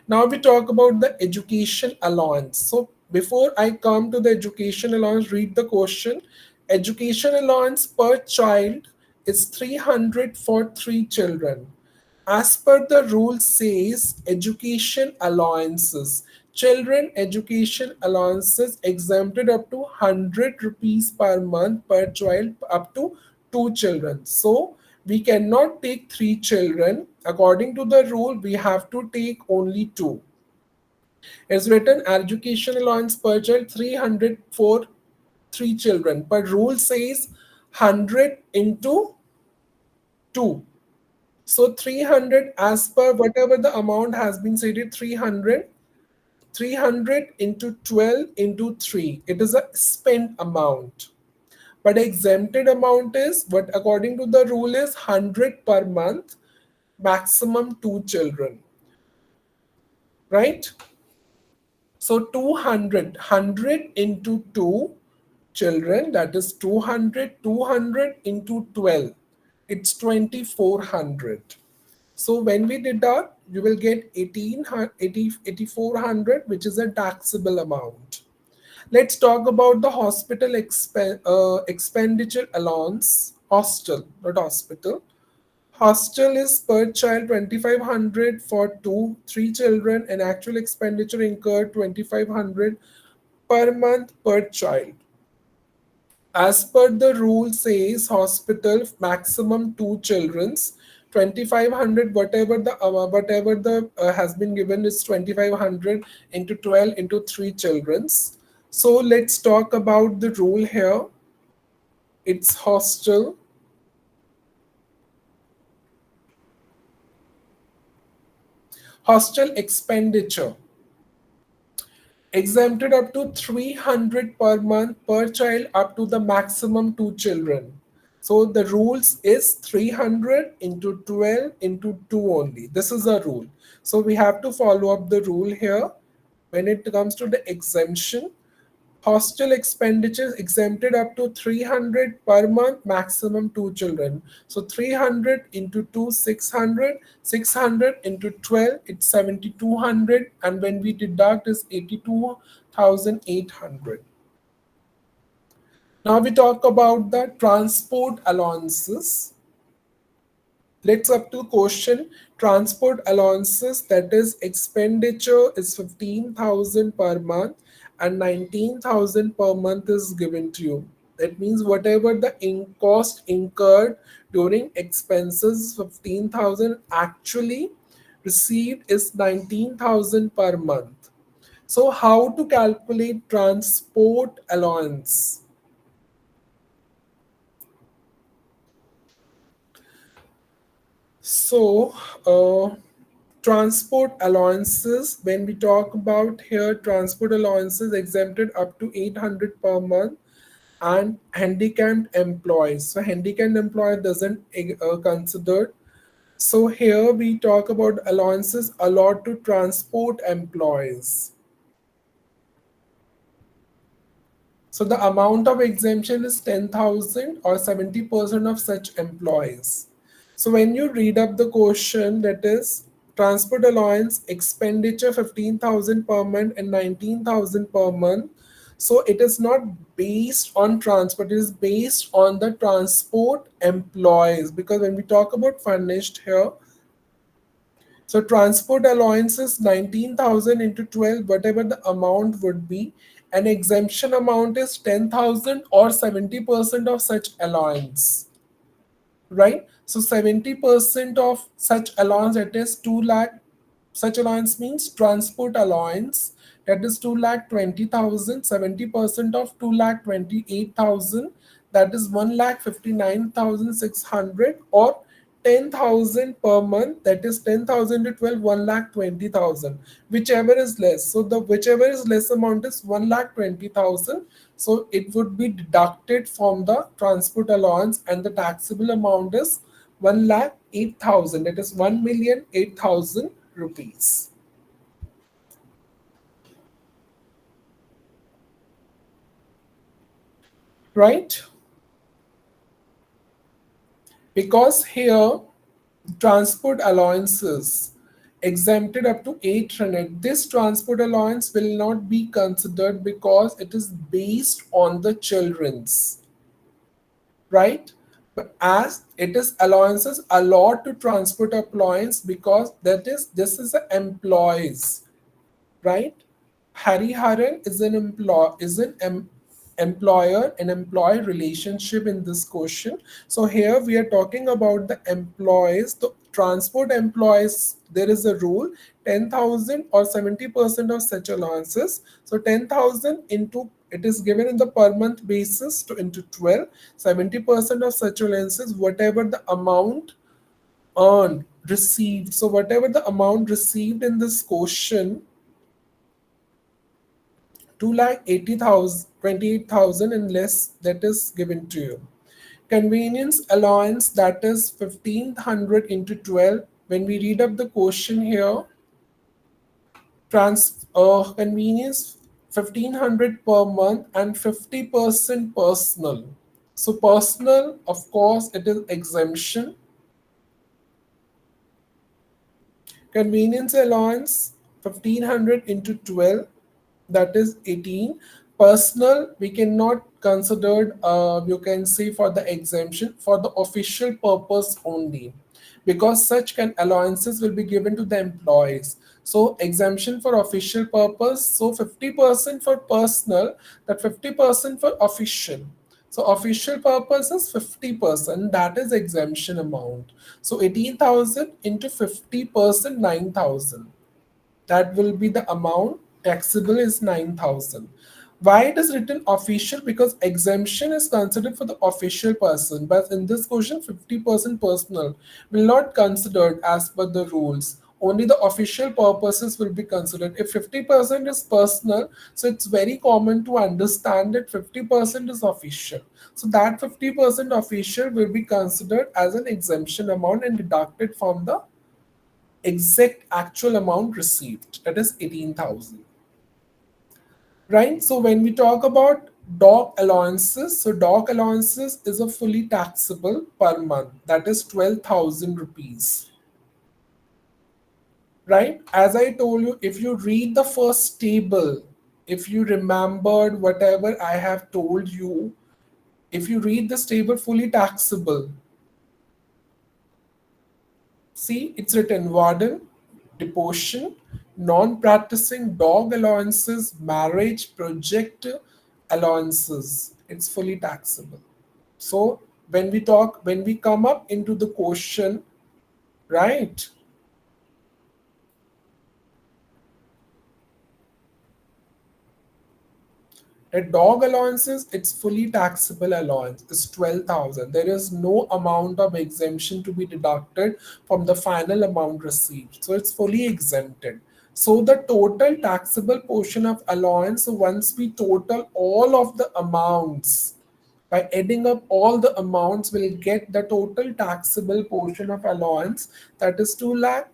Now we talk about the education allowance. So before I come to the education allowance, read the question. Education allowance per child is 300 for three children. As per the rule says, education allowances. Children education allowances exempted up to 100 rupees per month per child up to two children. So we cannot take three children. According to the rule, we have to take only two. It's written education allowance per child 300 for three children. But rule says 100 into 2. So 300 as per whatever the amount has been stated, 300. 300 into 12 into 3. It is a spent amount. But exempted amount is what according to the rule is 100 per month. maximum 2 children, right? So 200 into 2 children, that is 200 into 12, it's 2400. So when we deduct, you will get 8400, which is a taxable amount. Let's talk about the hospital expenditure allowance. Hostel, not hospital. Hostel is per child 2500 for 3 children, and actual expenditure incurred 2500 per month per child. As per the rule says hospital maximum 2 children's 2500, whatever the has been given is 2500 into 12 into 3 children's. So let's talk about the rule here. It's hostel expenditure exempted up to 300 per month per child up to the maximum 2 children. So the rules is 300 into 12 into 2 only. This is a rule. So we have to follow up the rule here. When it comes to the exemption, hostel expenditures exempted up to 300 per month, maximum 2 children. So 300 into 2, 600. 600 into 12, it's 7200. And when we deduct, is 82,800. Now we talk about the transport allowances. Let's up to question transport allowances, that is expenditure is 15,000 per month and 19,000 per month is given to you. That means whatever the cost incurred during expenses 15,000, actually received is 19,000 per month. So how to calculate transport allowance? So, transport allowances, when we talk about here, transport allowances exempted up to 800 per month, and handicapped employees. So, handicapped employee doesn't considered. So, here we talk about allowances allowed to transport employees. So the amount of exemption is 10,000 or 70% of such employees. So when you read up the question, that is transport allowance expenditure 15,000 per month and 19,000 per month. So it is not based on transport, it is based on the transport employees, because when we talk about furnished here, so transport allowance is 19,000 into 12, whatever the amount would be. An exemption amount is 10,000 or 70% of such allowance, right? So 70% of such allowance, that is 2 lakh. Such allowance means transport allowance, that is 2,20,000. 70% of 2,28,000, that is 1,59,600, or 10,000 per month, that is 10,000 to 12, 1,20,000, whichever is less. So the whichever is less amount is 1,20,000. So it would be deducted from the transport allowance, and the taxable amount is 1,08,000. That is 1,008,000 rupees. Right? Because here transport allowances exempted up to 800, this transport allowance will not be considered because it is based on the children's, right? But as it is allowances allowed to transport appliance, because that is this is the employees, right? Hariharan is an employer and employee relationship in this question. So here we are talking about the employees, the transport employees. There is a rule: 10,000 or 70% of such allowances. So 10,000 into, it is given in the per month basis to into 12. 70% of such allowances, whatever the amount earned, received. So whatever the amount received in this question, 2,80,000, 28,000 and less, that is given to you. Convenience allowance, that is 1,500 into 12. When we read up the question here, convenience 1500 per month and 50% personal. So personal, of course, it is exemption. Convenience allowance 1500 into 12, that is 18. Personal, we cannot consider, you can say, for the exemption for the official purpose only, because such can allowances will be given to the employees. So exemption for official purpose, so 50% for personal, that 50% for official. So official purpose is 50%, that is exemption amount. So 18,000 into 50%, 9,000, that will be the amount taxable is 9,000. Why it is written official? Because exemption is considered for the official person, but in this question 50% personal will not considered as per the rules. Only the official purposes will be considered. If 50% is personal, so it's very common to understand that 50% is official. So that 50% official will be considered as an exemption amount and deducted from the exact actual amount received, that is 18,000. Right? So when we talk about dog allowances, so dog allowances is a fully taxable per month, that is 12,000 rupees. Right? As I told you, if you read the first table, if you remembered whatever I have told you, if you read this table, fully taxable, see, it's written warden, deportation, non practicing dog allowances, marriage, project allowances. It's fully taxable. So, when we come up into the question, right? A dog allowances, its fully taxable allowance is 12,000. There is no amount of exemption to be deducted from the final amount received. So it's fully exempted. So the total taxable portion of allowance, so once we total all of the amounts, by adding up all the amounts, we'll get the total taxable portion of allowance, that is 2 lakh,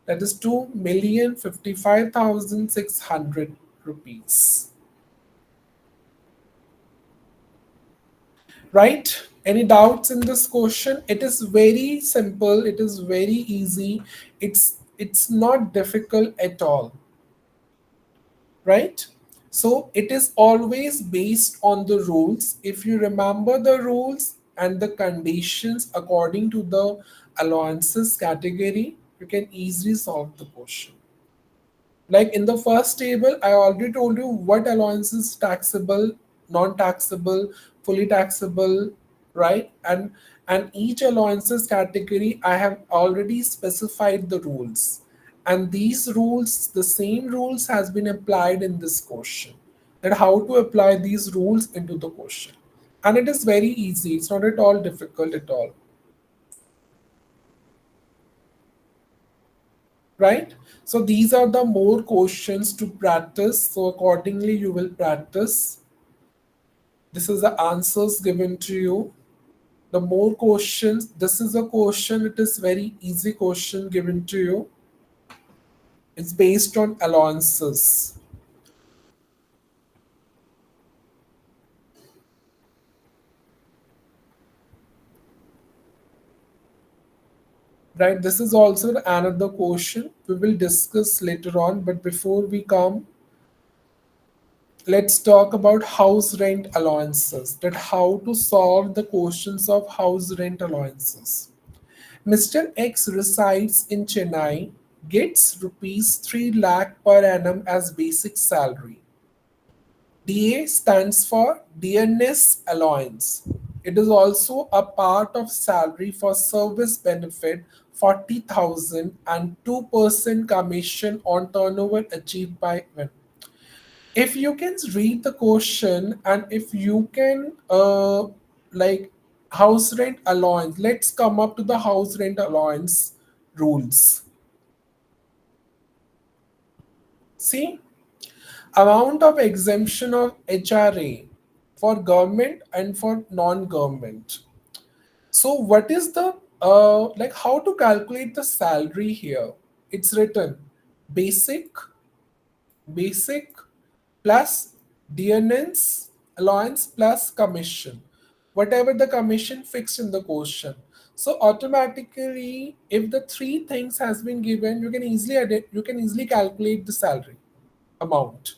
that is 2,055,600 rupees. Right? Any doubts in this question? It is very simple, it is very easy, it's not difficult at all, right? So it is always based on the rules. If you remember the rules and the conditions according to the allowances category, you can easily solve the question. Like in the first table, I already told you what allowance is taxable, non-taxable, fully taxable, right? And each allowances category, I have already specified the rules. And these rules, the same rules has been applied in this question. That how to apply these rules into the question. And it is very easy. It's not at all difficult at all. Right? So these are the more questions to practice. So accordingly, you will practice. This is the answers given to you. The more questions, this is a question, it is very easy question given to you. It's based on allowances. Right? This is also another question we will discuss later on. But before we come, let's talk about house rent allowances. That how to solve the questions of house rent allowances. Mr. X resides in Chennai, gets rupees 3 lakh per annum as basic salary. DA stands for dearness allowance. It is also a part of salary for service benefit 40,000 and 2% commission on turnover achieved by women. If you can read the question and if you can like house rent allowance, let's come up to the house rent allowance rules. See, amount of exemption of HRA for government and for non-government. So what is the like how to calculate the salary here. It's written basic plus DNN's allowance plus commission, whatever the commission fixed in the question. So automatically, if the three things has been given, you can easily calculate the salary amount,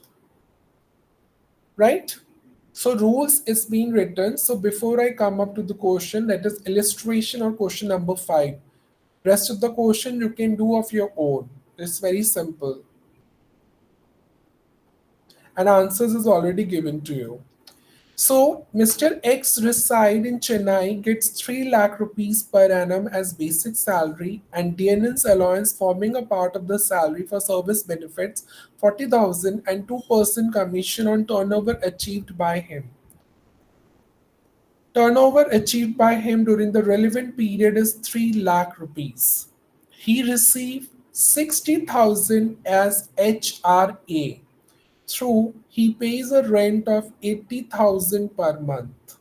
right? So rules is being written. So before I come up to the question, that is illustration or question number 5. Rest of the question you can do of your own. It's very simple. And answers is already given to you. So Mr. X reside in Chennai, gets 3 lakh rupees per annum as basic salary and DNN's allowance forming a part of the salary for service benefits 40,000 and 2% commission on turnover achieved by him. Turnover achieved by him during the relevant period is 3 lakh rupees. He received 60,000 as HRA. Through he pays a rent of 80,000 per month.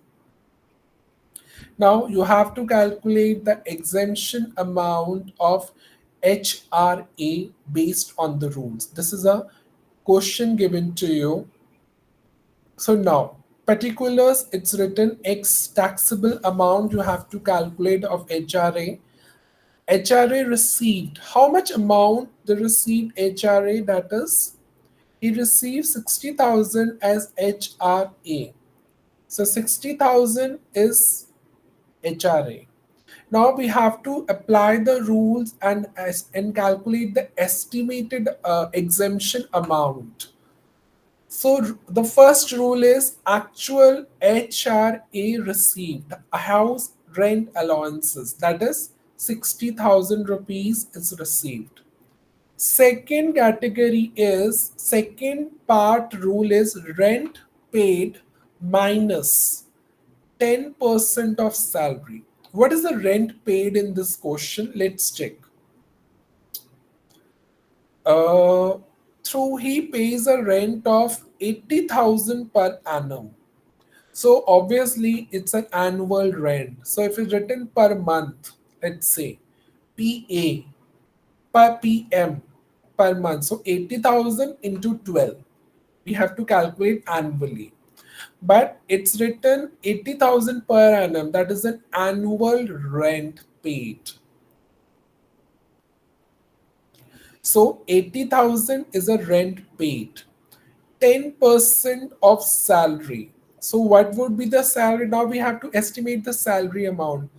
Now you have to calculate the exemption amount of HRA based on the rules. This is a question given to you. So now particulars, it's written X taxable amount you have to calculate of HRA. HRA received. How much amount the received HRA, that is he received 60,000 as HRA. So 60,000 is HRA. Now we have to apply the rules and calculate the estimated exemption amount. So the first rule is actual HRA received, a house rent allowances, that is 60,000 rupees is received. Second category is second part rule is rent paid minus 10% of salary. What is the rent paid in this question? Let's check. Uh, Through he pays a rent of 80,000 per annum. So obviously it's an annual rent. So if it's written per month, let's say PA per PM per month. So 80,000 into 12. We have to calculate annually. But it's written 80,000 per annum. That is an annual rent paid. So 80,000 is a rent paid. 10% of salary. So what would be the salary? Now we have to estimate the salary amount.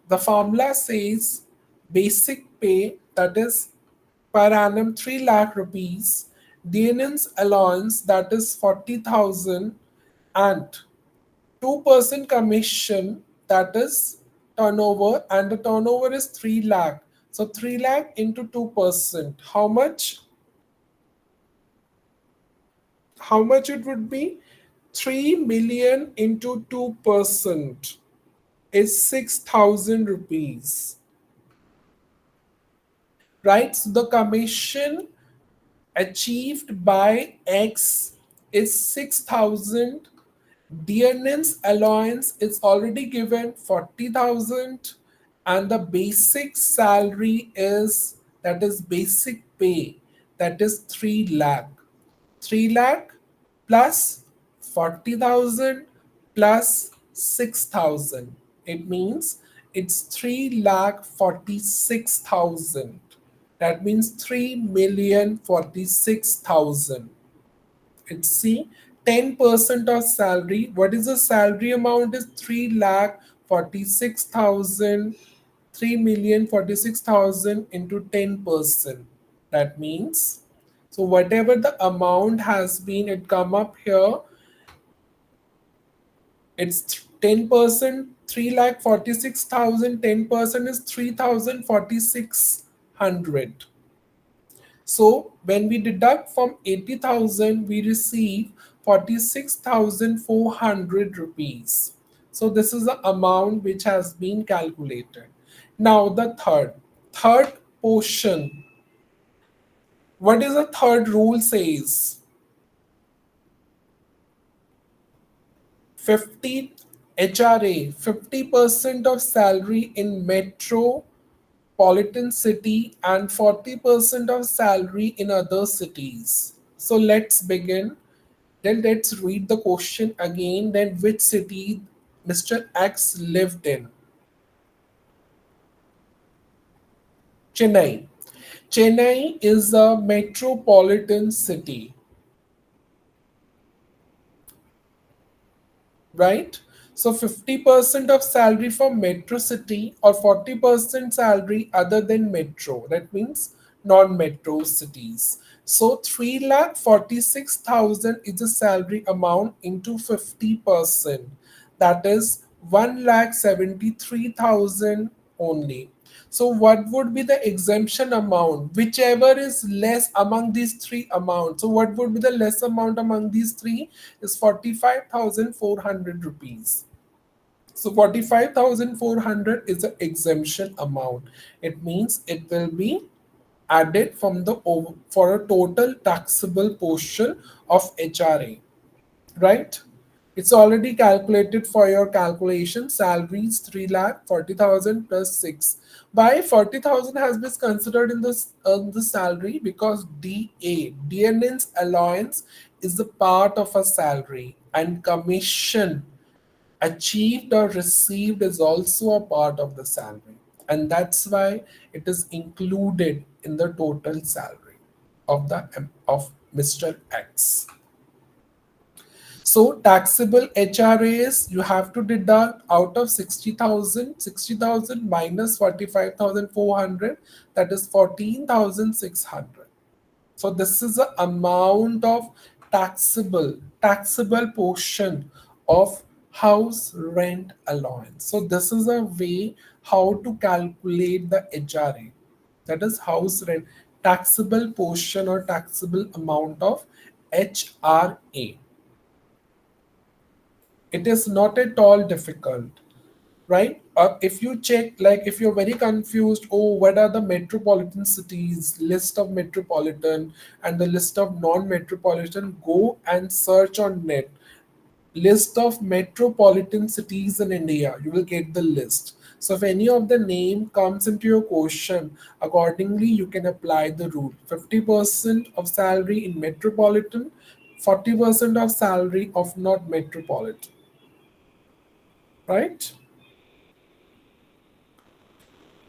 The formula says basic pay, that is per annum 3 lakh rupees, DNN's allowance, that is 40,000, and 2% commission, that is turnover, and the turnover is 3 lakh. So 3 lakh into 2%. How much it would be? 3 million into 2% is 6,000 rupees, right? So the commission achieved by X is 6,000. DNN's allowance is already given 40,000, and the basic salary is, that is basic pay, that is 3 lakh. 3 lakh plus 40,000 plus 6,000. It means it's 3 lakh 46,000. That means 3,046,000. It's C, 10% of salary. What is the salary amount? Is 3 lakh 46,000. 3,046,000 into 10%. That means, so whatever the amount has been, it come up here. It's 10%, 3 lakh 46,000. 10% is 3,046,000. So when we deduct from 80,000, we receive 46,400 rupees. So this is the amount which has been calculated. Now the third portion. What is the third rule says? 50 HRA 50% of salary in metropolitan city and 40% of salary in other cities. So let's begin. Then let's read the question again. Then which city Mr. X lived in? Chennai. Chennai is a metropolitan city, right? So 50% of salary for metro city or 40% salary other than metro. That means non-metro cities. So 3,46,000 is the salary amount into 50%. That is 1,73,000 only. So what would be the exemption amount? Whichever is less among these three amounts. So what would be the less amount among these three is 45,400 rupees. So 45,400 is the exemption amount. It means it will be added from the for a total taxable portion of HRA, right? It's already calculated for your calculation. Salaries 3,40,000 plus 6. Why 40,000 has been considered in this the salary? Because DNN's allowance is a part of a salary, and commission achieved or received is also a part of the salary, and that's why it is included in the total salary of Mr. X. So taxable HRAs you have to deduct out of 60,000, 60,000 minus 45,400, that is 14,600. So this is the amount of taxable portion of house rent allowance. So this is a way how to calculate the HRA. That is house rent taxable portion or taxable amount of HRA. It is not at all difficult, right? If you check, like if you're very confused, oh, what are the metropolitan cities, list of metropolitan and the list of non-metropolitan, go and search on net list of metropolitan cities in India. You will get the list. So if any of the name comes into your question, accordingly you can apply the rule. 50% of salary in metropolitan, 40% of salary of not metropolitan, right?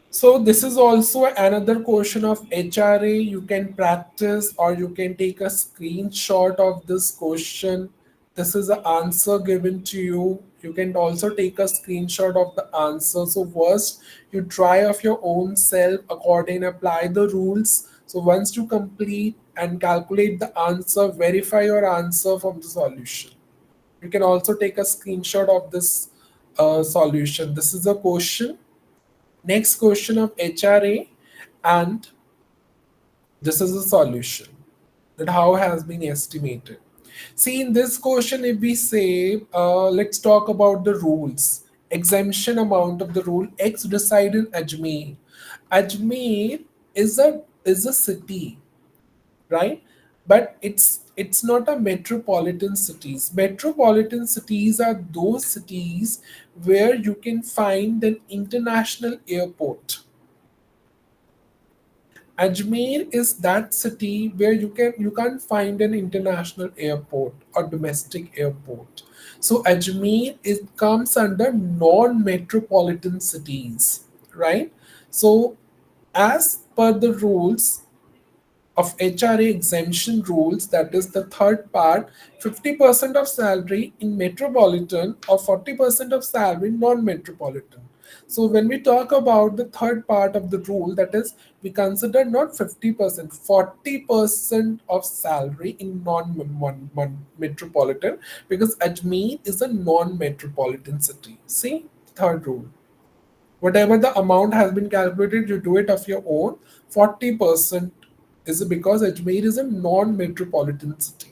So this is also another question of HRA. You can practice or you can take a screenshot of this question. This is the answer given to you. You can also take a screenshot of the answer. So first you try of your own self according apply the rules. So once you complete and calculate the answer, verify your answer from the solution. You can also take a screenshot of this solution. This is a question. Next question of HRA, and this is a solution that how has been estimated. See, in this question, if we say, let's talk about the rules. Exemption amount of the rule X reside in Ajmer. Ajmer is a city, right? But it's not a metropolitan cities. Metropolitan cities are those cities where you can find an international airport. Ajmer is that city where you can't find an international airport or domestic airport. So Ajmer comes under non-metropolitan cities, right? So as per the rules of HRA exemption rules, that is the third part, 50% of salary in metropolitan or 40% of salary in non-metropolitan. So when we talk about the third part of the rule, that is we consider not 50%, 40% of salary in non-metropolitan, because Ajmer is a non-metropolitan city. See, third rule. Whatever the amount has been calculated, you do it of your own. 40% is because Ajmer is a non-metropolitan city.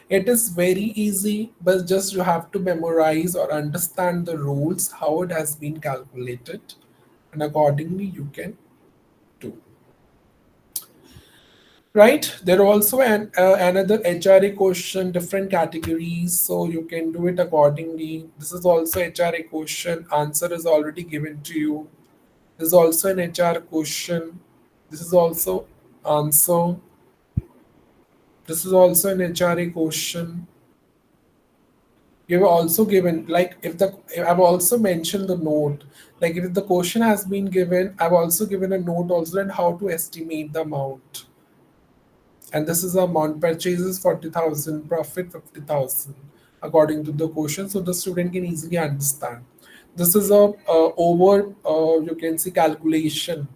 It is very easy, but just you have to memorize or understand the rules, how it has been calculated, and accordingly you can do. right? There are also another HRA question, different categories, so you can do it accordingly. This is also HRA question, answer is already given to you. This is also an HR question. This is also answer. This is also an HRA question. You've also given, like, if the, I've also mentioned the note, like if the question has been given, I've also given a note also on how to estimate the amount. And this is the amount: purchases 40,000, profit 50,000, according to the question, so the student can easily understand. This is a over, you can see, calculation,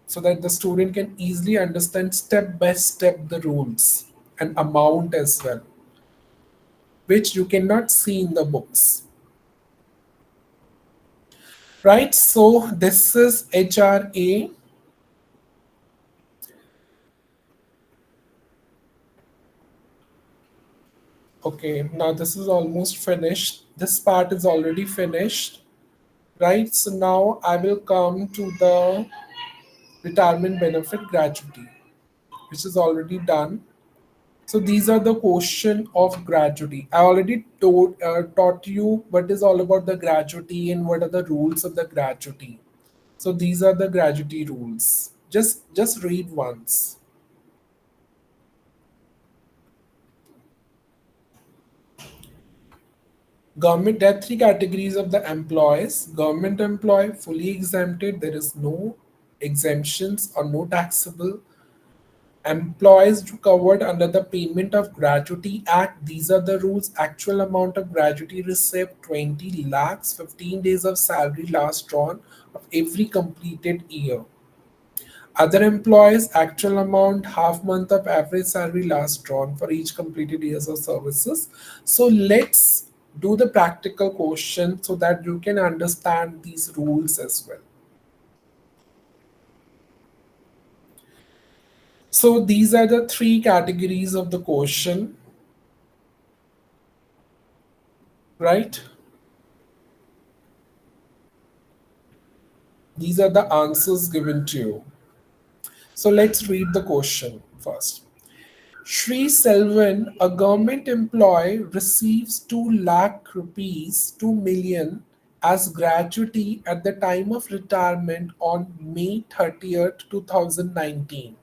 so that the student can easily understand step by step the rules and amount as well, which you cannot see in the books, right? So this is HRA. Okay, now this is almost finished. This part is already finished, right? So now I will come to the retirement benefit gratuity, which is already done. So these are the question of gratuity. I already taught you what is all about the gratuity and what are the rules of the gratuity. So these are the gratuity rules. Just read once. Government, there are three categories of the employees. Government employee, fully exempted, there is no exemptions or no taxable. Employees covered under the Payment of Gratuity Act, these are the rules. Actual amount of gratuity received 20 lakhs, 15 days of salary last drawn of every completed year. Other employees, actual amount, half month of average salary last drawn for each completed years of services. So let's do the practical question so that you can understand these rules as well. So these are the three categories of the question, right? These are the answers given to you. So let's read the question first. Sri Selvan, a government employee, receives 2 lakh rupees, 2 million, as gratuity at the time of retirement on May 30th, 2019.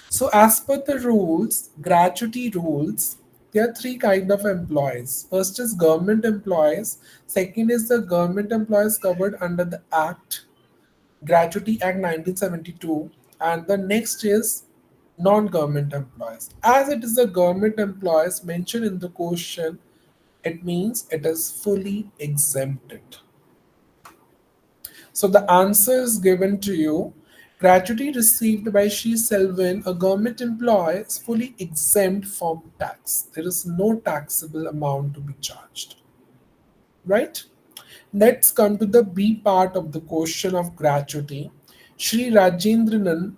So as per the rules, gratuity rules, there are three kind of employees. First is government employees. Second is the government employees covered under the Act, Gratuity Act 1972, and the next is non-government employees. As it is the government employees mentioned in the question, it means it is fully exempted. So the answer is given to you. Gratuity received by Shri Selvan, a government employee, is fully exempt from tax. There is no taxable amount to be charged. Right? Let's come to the B part of the question of gratuity. Sri Rajendran,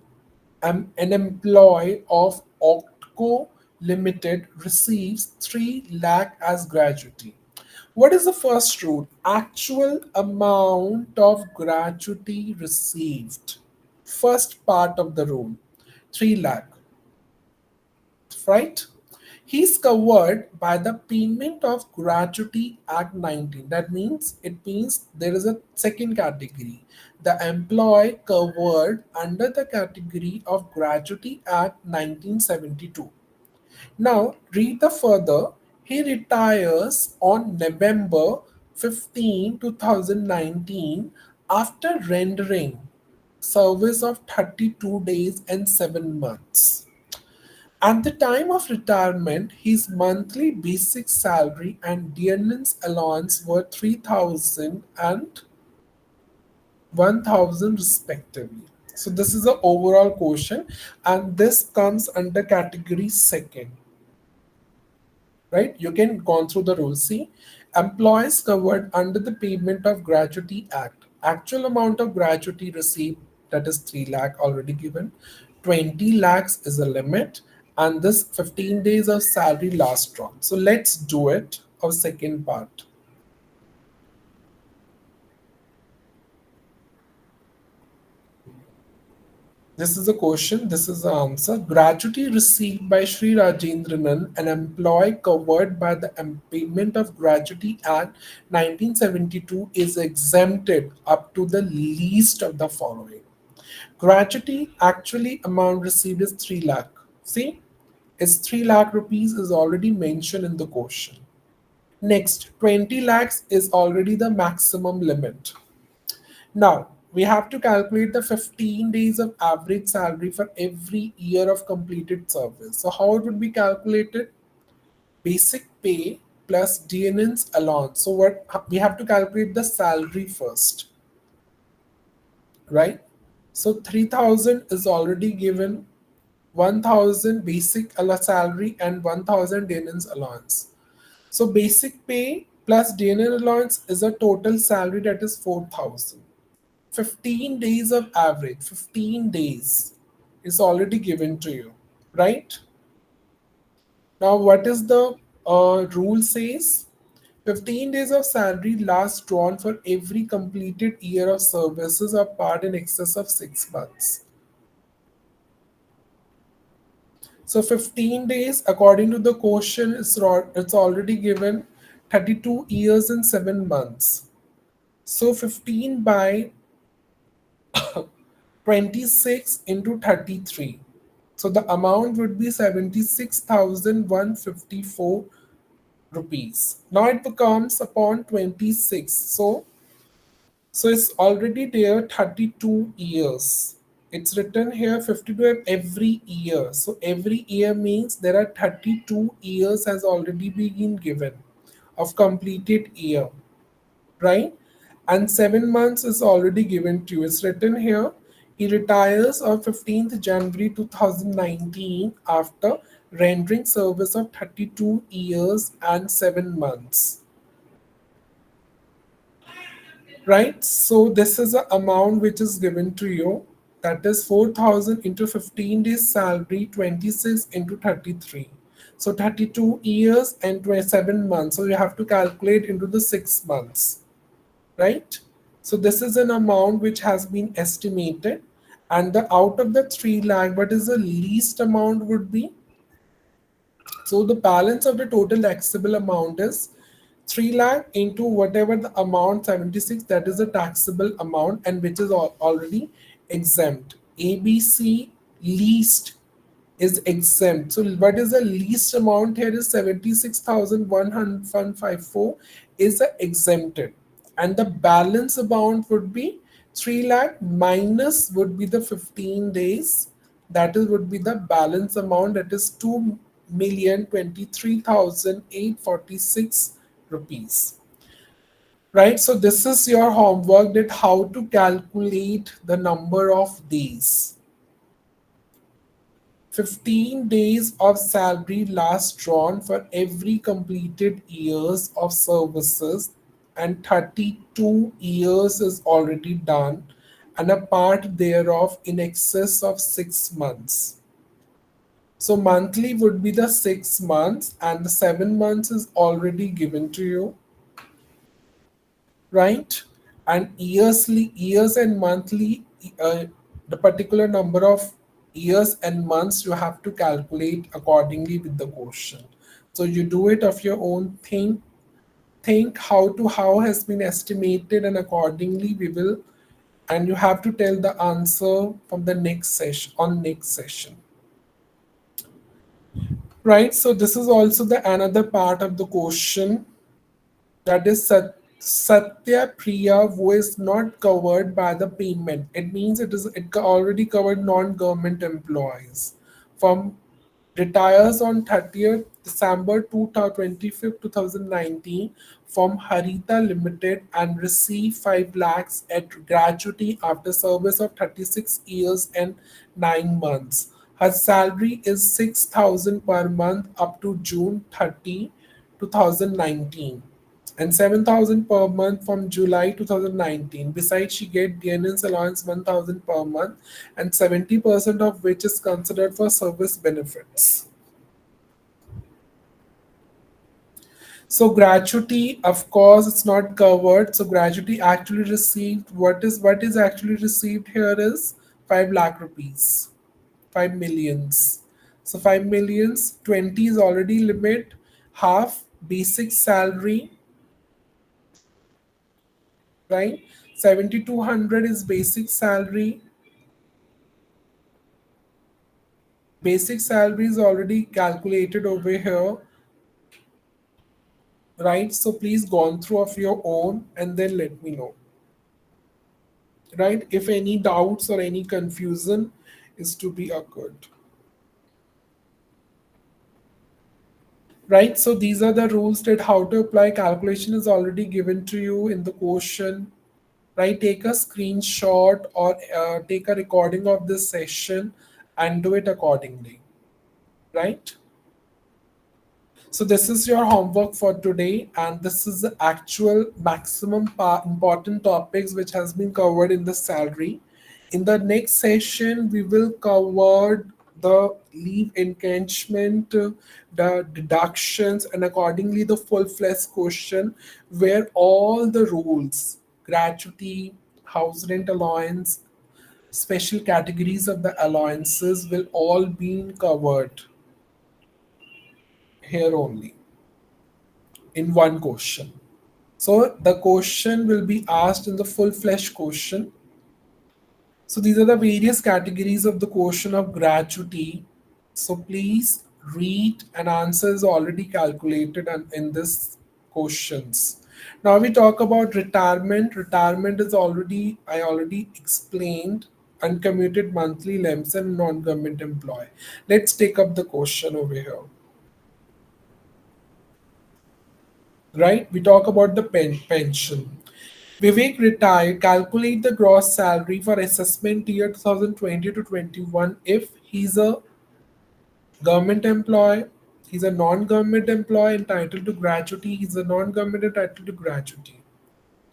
an employee of Octco Limited, receives 3 lakh as gratuity. What is the first rule? Actual amount of gratuity received. First part of the rule, 3 lakh, right? He's covered by the Payment of Gratuity Act 19. That means, it means there is a second category. The employee covered under the category of Gratuity Act 1972. Now, read the further. He retires on November 15, 2019, after rendering service of 32 days and 7 months. At the time of retirement, his monthly basic salary and dearness allowance were 3,000 and 1,000 respectively. So this is the overall question, and this comes under category second, right? You can go through the rules. See, employees covered under the Payment of Gratuity Act. Actual amount of gratuity received, that is 3 lakh already given. 20 lakhs is a limit, and this 15 days of salary last drawn. So let's do it. Our second part. This is a question, this is the answer. Gratuity received by Sri Rajendran, an employee covered by the Payment of Gratuity Act 1972, is exempted up to the least of the following. Gratuity actually amount received is 3 lakh. See, it's 3 lakh rupees is already mentioned in the question. Next, 20 lakhs is already the maximum limit. Now, we have to calculate the 15 days of average salary for every year of completed service. So, how it would be calculated? Basic pay plus DNN's allowance. So, what we have to calculate the salary first, right? So, 3,000 is already given, 1,000 basic salary, and 1,000 DNN's allowance. So, basic pay plus DNN allowance is a total salary that is 4,000. 15 days of average, 15 days is already given to you, right? Now, what is the rule says? 15 days of salary last drawn for every completed year of services or part in excess of 6 months. So 15 days, according to the question, it's already given 32 years and 7 months. So 15 by 26 into 33. So the amount would be 76,154 rupees. Now it becomes upon 26. So it's already there 32 years. It's written here 52 every year. So every year means there are 32 years has already been given of completed year, right? And 7 months is already given to you. It's written here. He retires on 15th January 2019 after rendering service of 32 years and 7 months. Right? So this is the amount which is given to you. That is 4,000 into 15 days salary, 26 into 33. So 32 years and 27 months. So you have to calculate into the 6 months, right? So this is an amount which has been estimated, and the out of the 3 lakh, what is the least amount would be? So the balance of the total taxable amount is 3 lakh into whatever the amount 76, that is the taxable amount, and which is already exempt. ABC least is exempt. So what is the least amount here is 76,154 is exempted, and the balance amount would be 3 lakh minus would be the 15 days. That is would be the balance amount, that is 2,023,846 rupees. Right, so this is your homework, that how to calculate the number of days. 15 days of salary last drawn for every completed years of services, and 32 years is already done, and a part thereof in excess of 6 months. So monthly would be the 6 months, and the 7 months is already given to you, right? And years and monthly, the particular number of years and months you have to calculate accordingly with the question. So you do it of your own thing. Think how has been estimated, and accordingly we will, and you have to tell the answer from the next session on next session. Right, so this is also the another part of the question, that is Satya Priya, who is not covered by the payment. It means it already covered non-government employees. From retires on 30th December 2025, 2019 from Harita Limited, and receive 5 lakhs at gratuity after service of 36 years and 9 months. Her salary is 6,000 per month up to June 30, 2019, and 7,000 per month from July 2019. Besides, she get DNS allowance 1,000 per month, and 70% of which is considered for service benefits. So gratuity, of course, it's not covered. So gratuity actually received, what is actually received here is 5 lakh rupees, 5 millions. So 5 millions, 20 is already limit, half basic salary, right? 7,200 is basic salary. Basic salary is already calculated over here, right? So please go on through of your own and then let me know, right? If any doubts or any confusion is to be occurred, right? So these are the rules that how to apply. Calculation is already given to you in the question, right? Take a screenshot or take a recording of this session and do it accordingly, right? So this is your homework for today, and this is the actual maximum important topics which has been covered in the salary. In the next session, we will cover the leave encashment, the deductions, and accordingly the full-fledged question where all the rules, gratuity, house rent allowance, special categories of the allowances will all be covered here only in one question. So the question will be asked in the full-fledged question. So these are the various categories of the question of gratuity. So please read, and answer is already calculated in this questions. Now we talk about retirement. Retirement is already I already explained. Uncommuted monthly lump sum non-government employee. Let's take up the question over here. Right? We talk about the pension. Vivek retired, calculate the gross salary for assessment year 2020 to 21 if he's a government employee, he's a non-government employee entitled to gratuity, he's a non-government entitled to gratuity.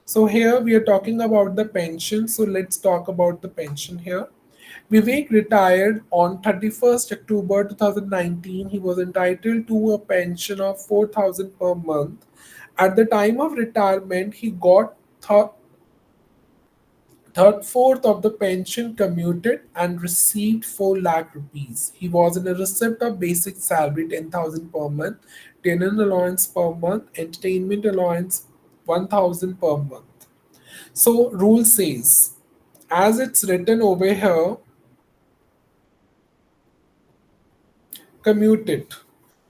So here we are talking about the pension. So let's talk about the pension here. Vivek retired on 31st October 2019. He was entitled to a pension of 4,000 per month. At the time of retirement, he got third fourth of the pension commuted and received 4 lakh rupees. He was in a receipt of basic salary 10,000 per month, dinner allowance per month, entertainment allowance 1,000 per month. So rule says, as it's written over here, commuted.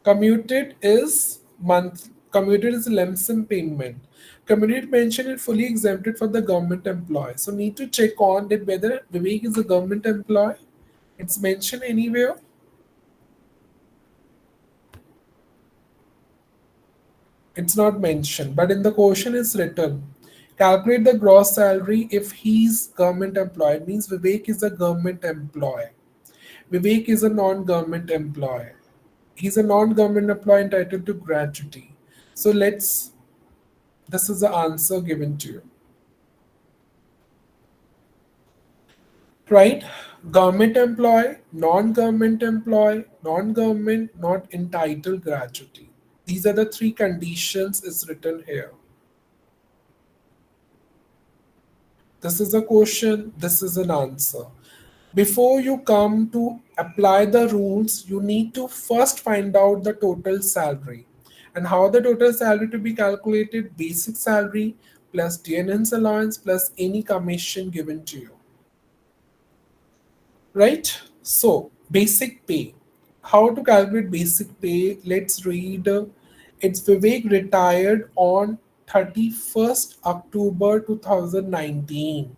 Commuted is month. Commuted is lump sum payment. Commuted pension is fully exempted for the government employee. So need to check on that whether Vivek is a government employee. It's mentioned anywhere. It's not mentioned, but in the question it's written. Calculate the gross salary if he's government employee. It means Vivek is a government employee. Vivek is a non-government employee. He's a non-government employee entitled to gratuity. So this is the answer given to you. Right? Government employee, non-government, not entitled gratuity. These are the three conditions is written here. This is a question, this is an answer. Before you come to apply the rules, you need to first find out the total salary. And how the total salary to be calculated? Basic salary plus DNN's allowance plus any commission given to you. Right? So, basic pay. How to calculate basic pay? Let's read. It's Vivek retired on 31st October 2019.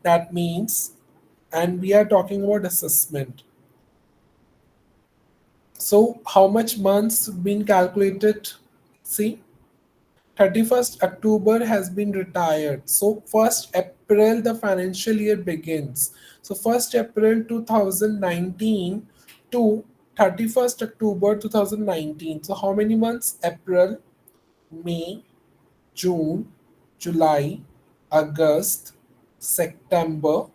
That means, and we are talking about assessment. So, how much months been calculated? See, 31st October has been retired. So 1st April the financial year begins. So 1st April 2019 to 31st October 2019. So how many months? April, May, June, July, August, September,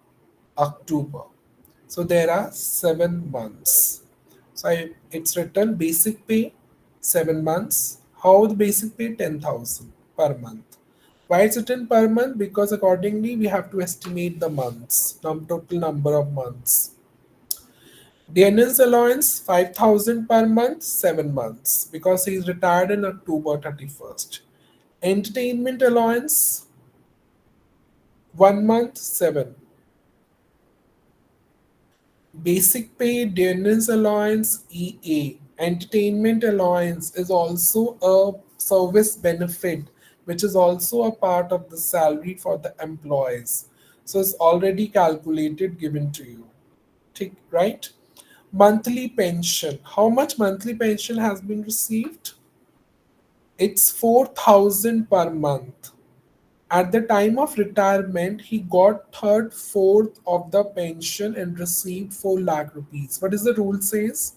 October. So there are 7 months. So it's written basic pay 7 months. How the basic pay 10,000 per month. Why it's written per month? Because accordingly we have to estimate the months, total number of months. Dearness allowance 5,000 per month, 7 months because he is retired in October 31st. Entertainment allowance 1 month, 7. Basic pay, dearness allowance, EA. Entertainment allowance is also a service benefit, which is also a part of the salary for the employees. So it's already calculated, given to you. Right? Monthly pension. How much monthly pension has been received? It's 4,000 per month. At the time of retirement, he got third, fourth of the pension and received 4 lakh rupees. What is the rule says?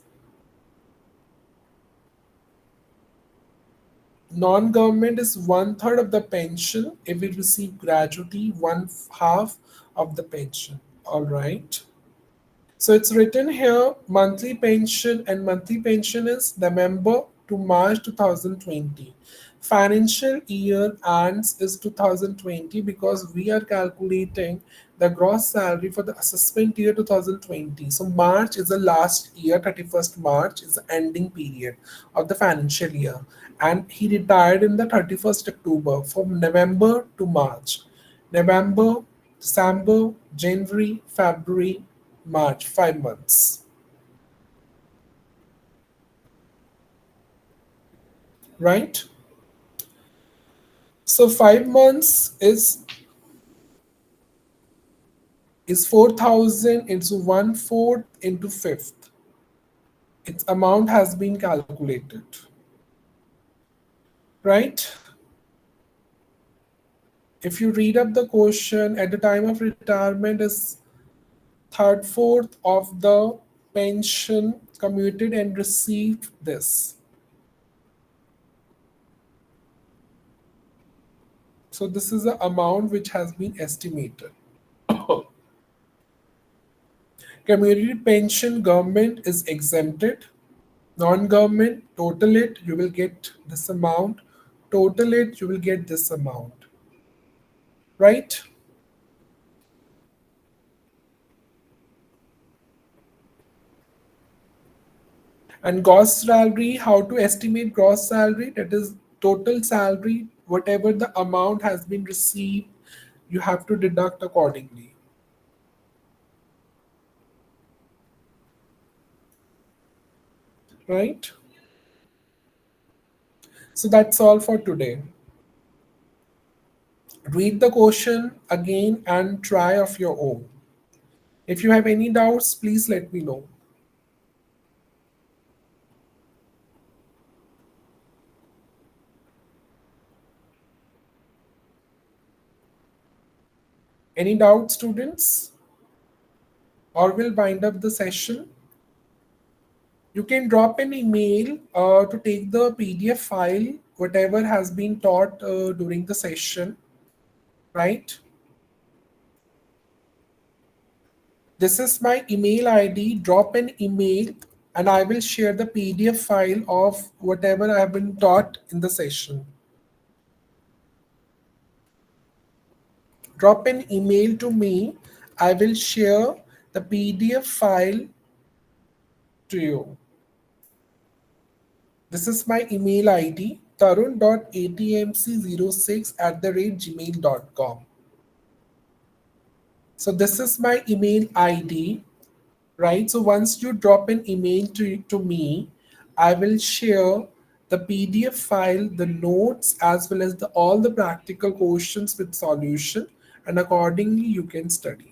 Non-government is one third of the pension. If we receive gratuity, one half of the pension. All right. So it's written here monthly pension, and monthly pension is November to March 2020. Financial year ends is 2020 because we are calculating the gross salary for the assessment year 2020. So March is the last year, 31st March is the ending period of the financial year. And he retired in the 31st October from November to March. November, December, January, February, March, 5 months, right? So 5 months is 4,000 into 1/4 into fifth. Its amount has been calculated, right? If you read up the question, at the time of retirement is third, fourth of the pension commuted and received this. So this is the amount which has been estimated. Community pension government is exempted. Non-government, total it, you will get this amount. Total it, you will get this amount. Right? And gross salary, how to estimate gross salary? That is total salary, whatever the amount has been received, you have to deduct accordingly. Right? So that's all for today. Read the question again and try of your own. If you have any doubts, please let me know. Any doubts, students? Or we'll wind up the session. You can drop an email to take the PDF file, whatever has been taught during the session, right? This is my email ID. Drop an email and I will share the PDF file of whatever I have been taught in the session. Drop an email to me. I will share the PDF file to you. This is my email ID, tarun.atmc06@gmail.com. So this is my email ID, right? So once you drop an email to me, I will share the PDF file, the notes, as well as all the practical questions with solution, and accordingly you can study.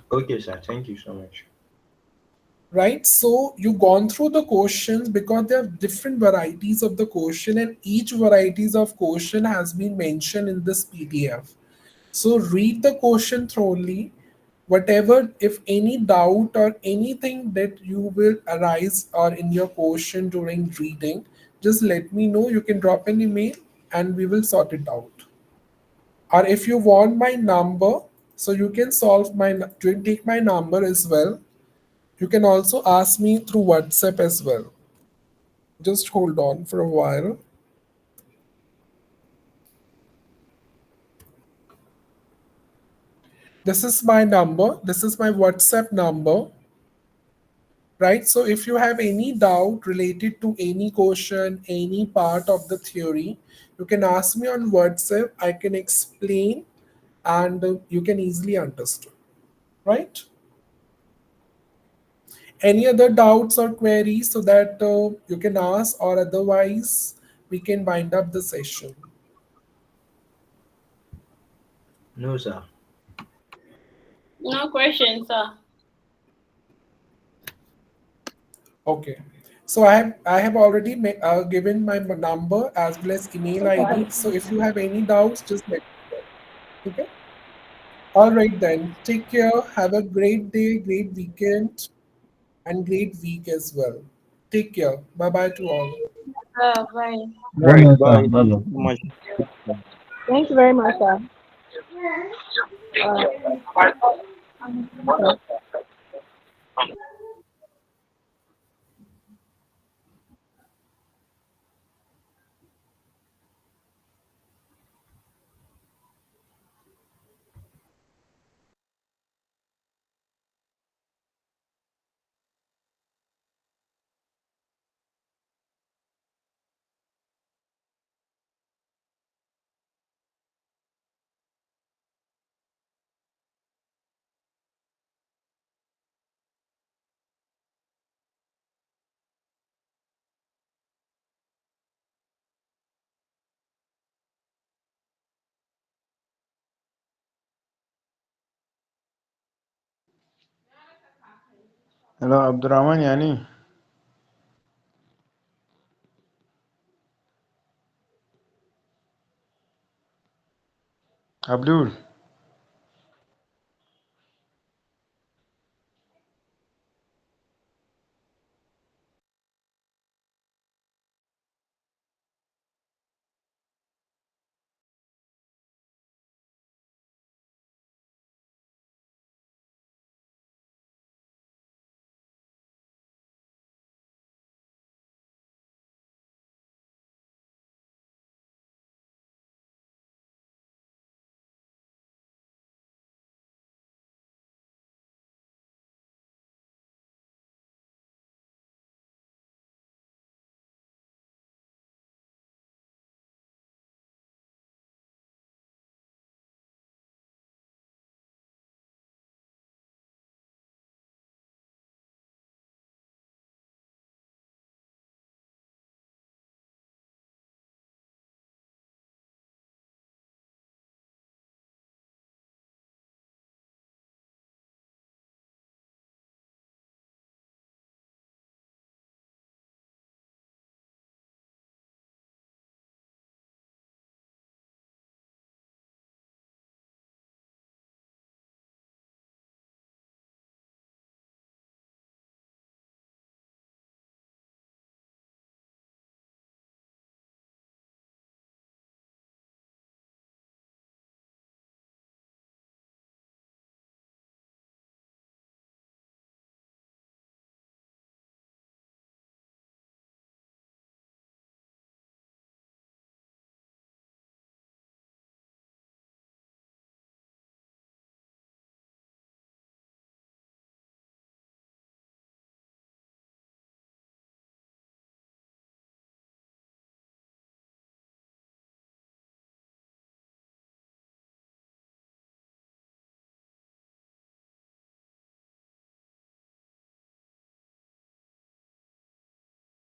Okay, sir. Thank you so much. Right, so you gone through the questions because there are different varieties of the question, and each varieties of question has been mentioned in this PDF. So read the question thoroughly. Whatever, if any doubt or anything that you will arise or in your question during reading, just let me know. You can drop an email and we will sort it out. Or if you want my number, so you can take my number as well. You can also ask me through WhatsApp as well. Just hold on for a while. This is my number. This is my WhatsApp number, right? So if you have any doubt related to any question, any part of the theory, you can ask me on WhatsApp. I can explain and you can easily understand, right? Any other doubts or queries so that you can ask, or otherwise we can wind up the session. No, sir. No questions, sir. Okay. So I have already given my number as well as email ID. So if you have any doubts, just let me know. Okay. All right then. Take care. Have a great day, great weekend, and great week as well. Take care. Bye bye to all. Bye. All Bye right, bye, sir. bye. Bye Thank bye. you so much. Thank you very much, sir. Hello, Abdurrahman Yani. Abdul.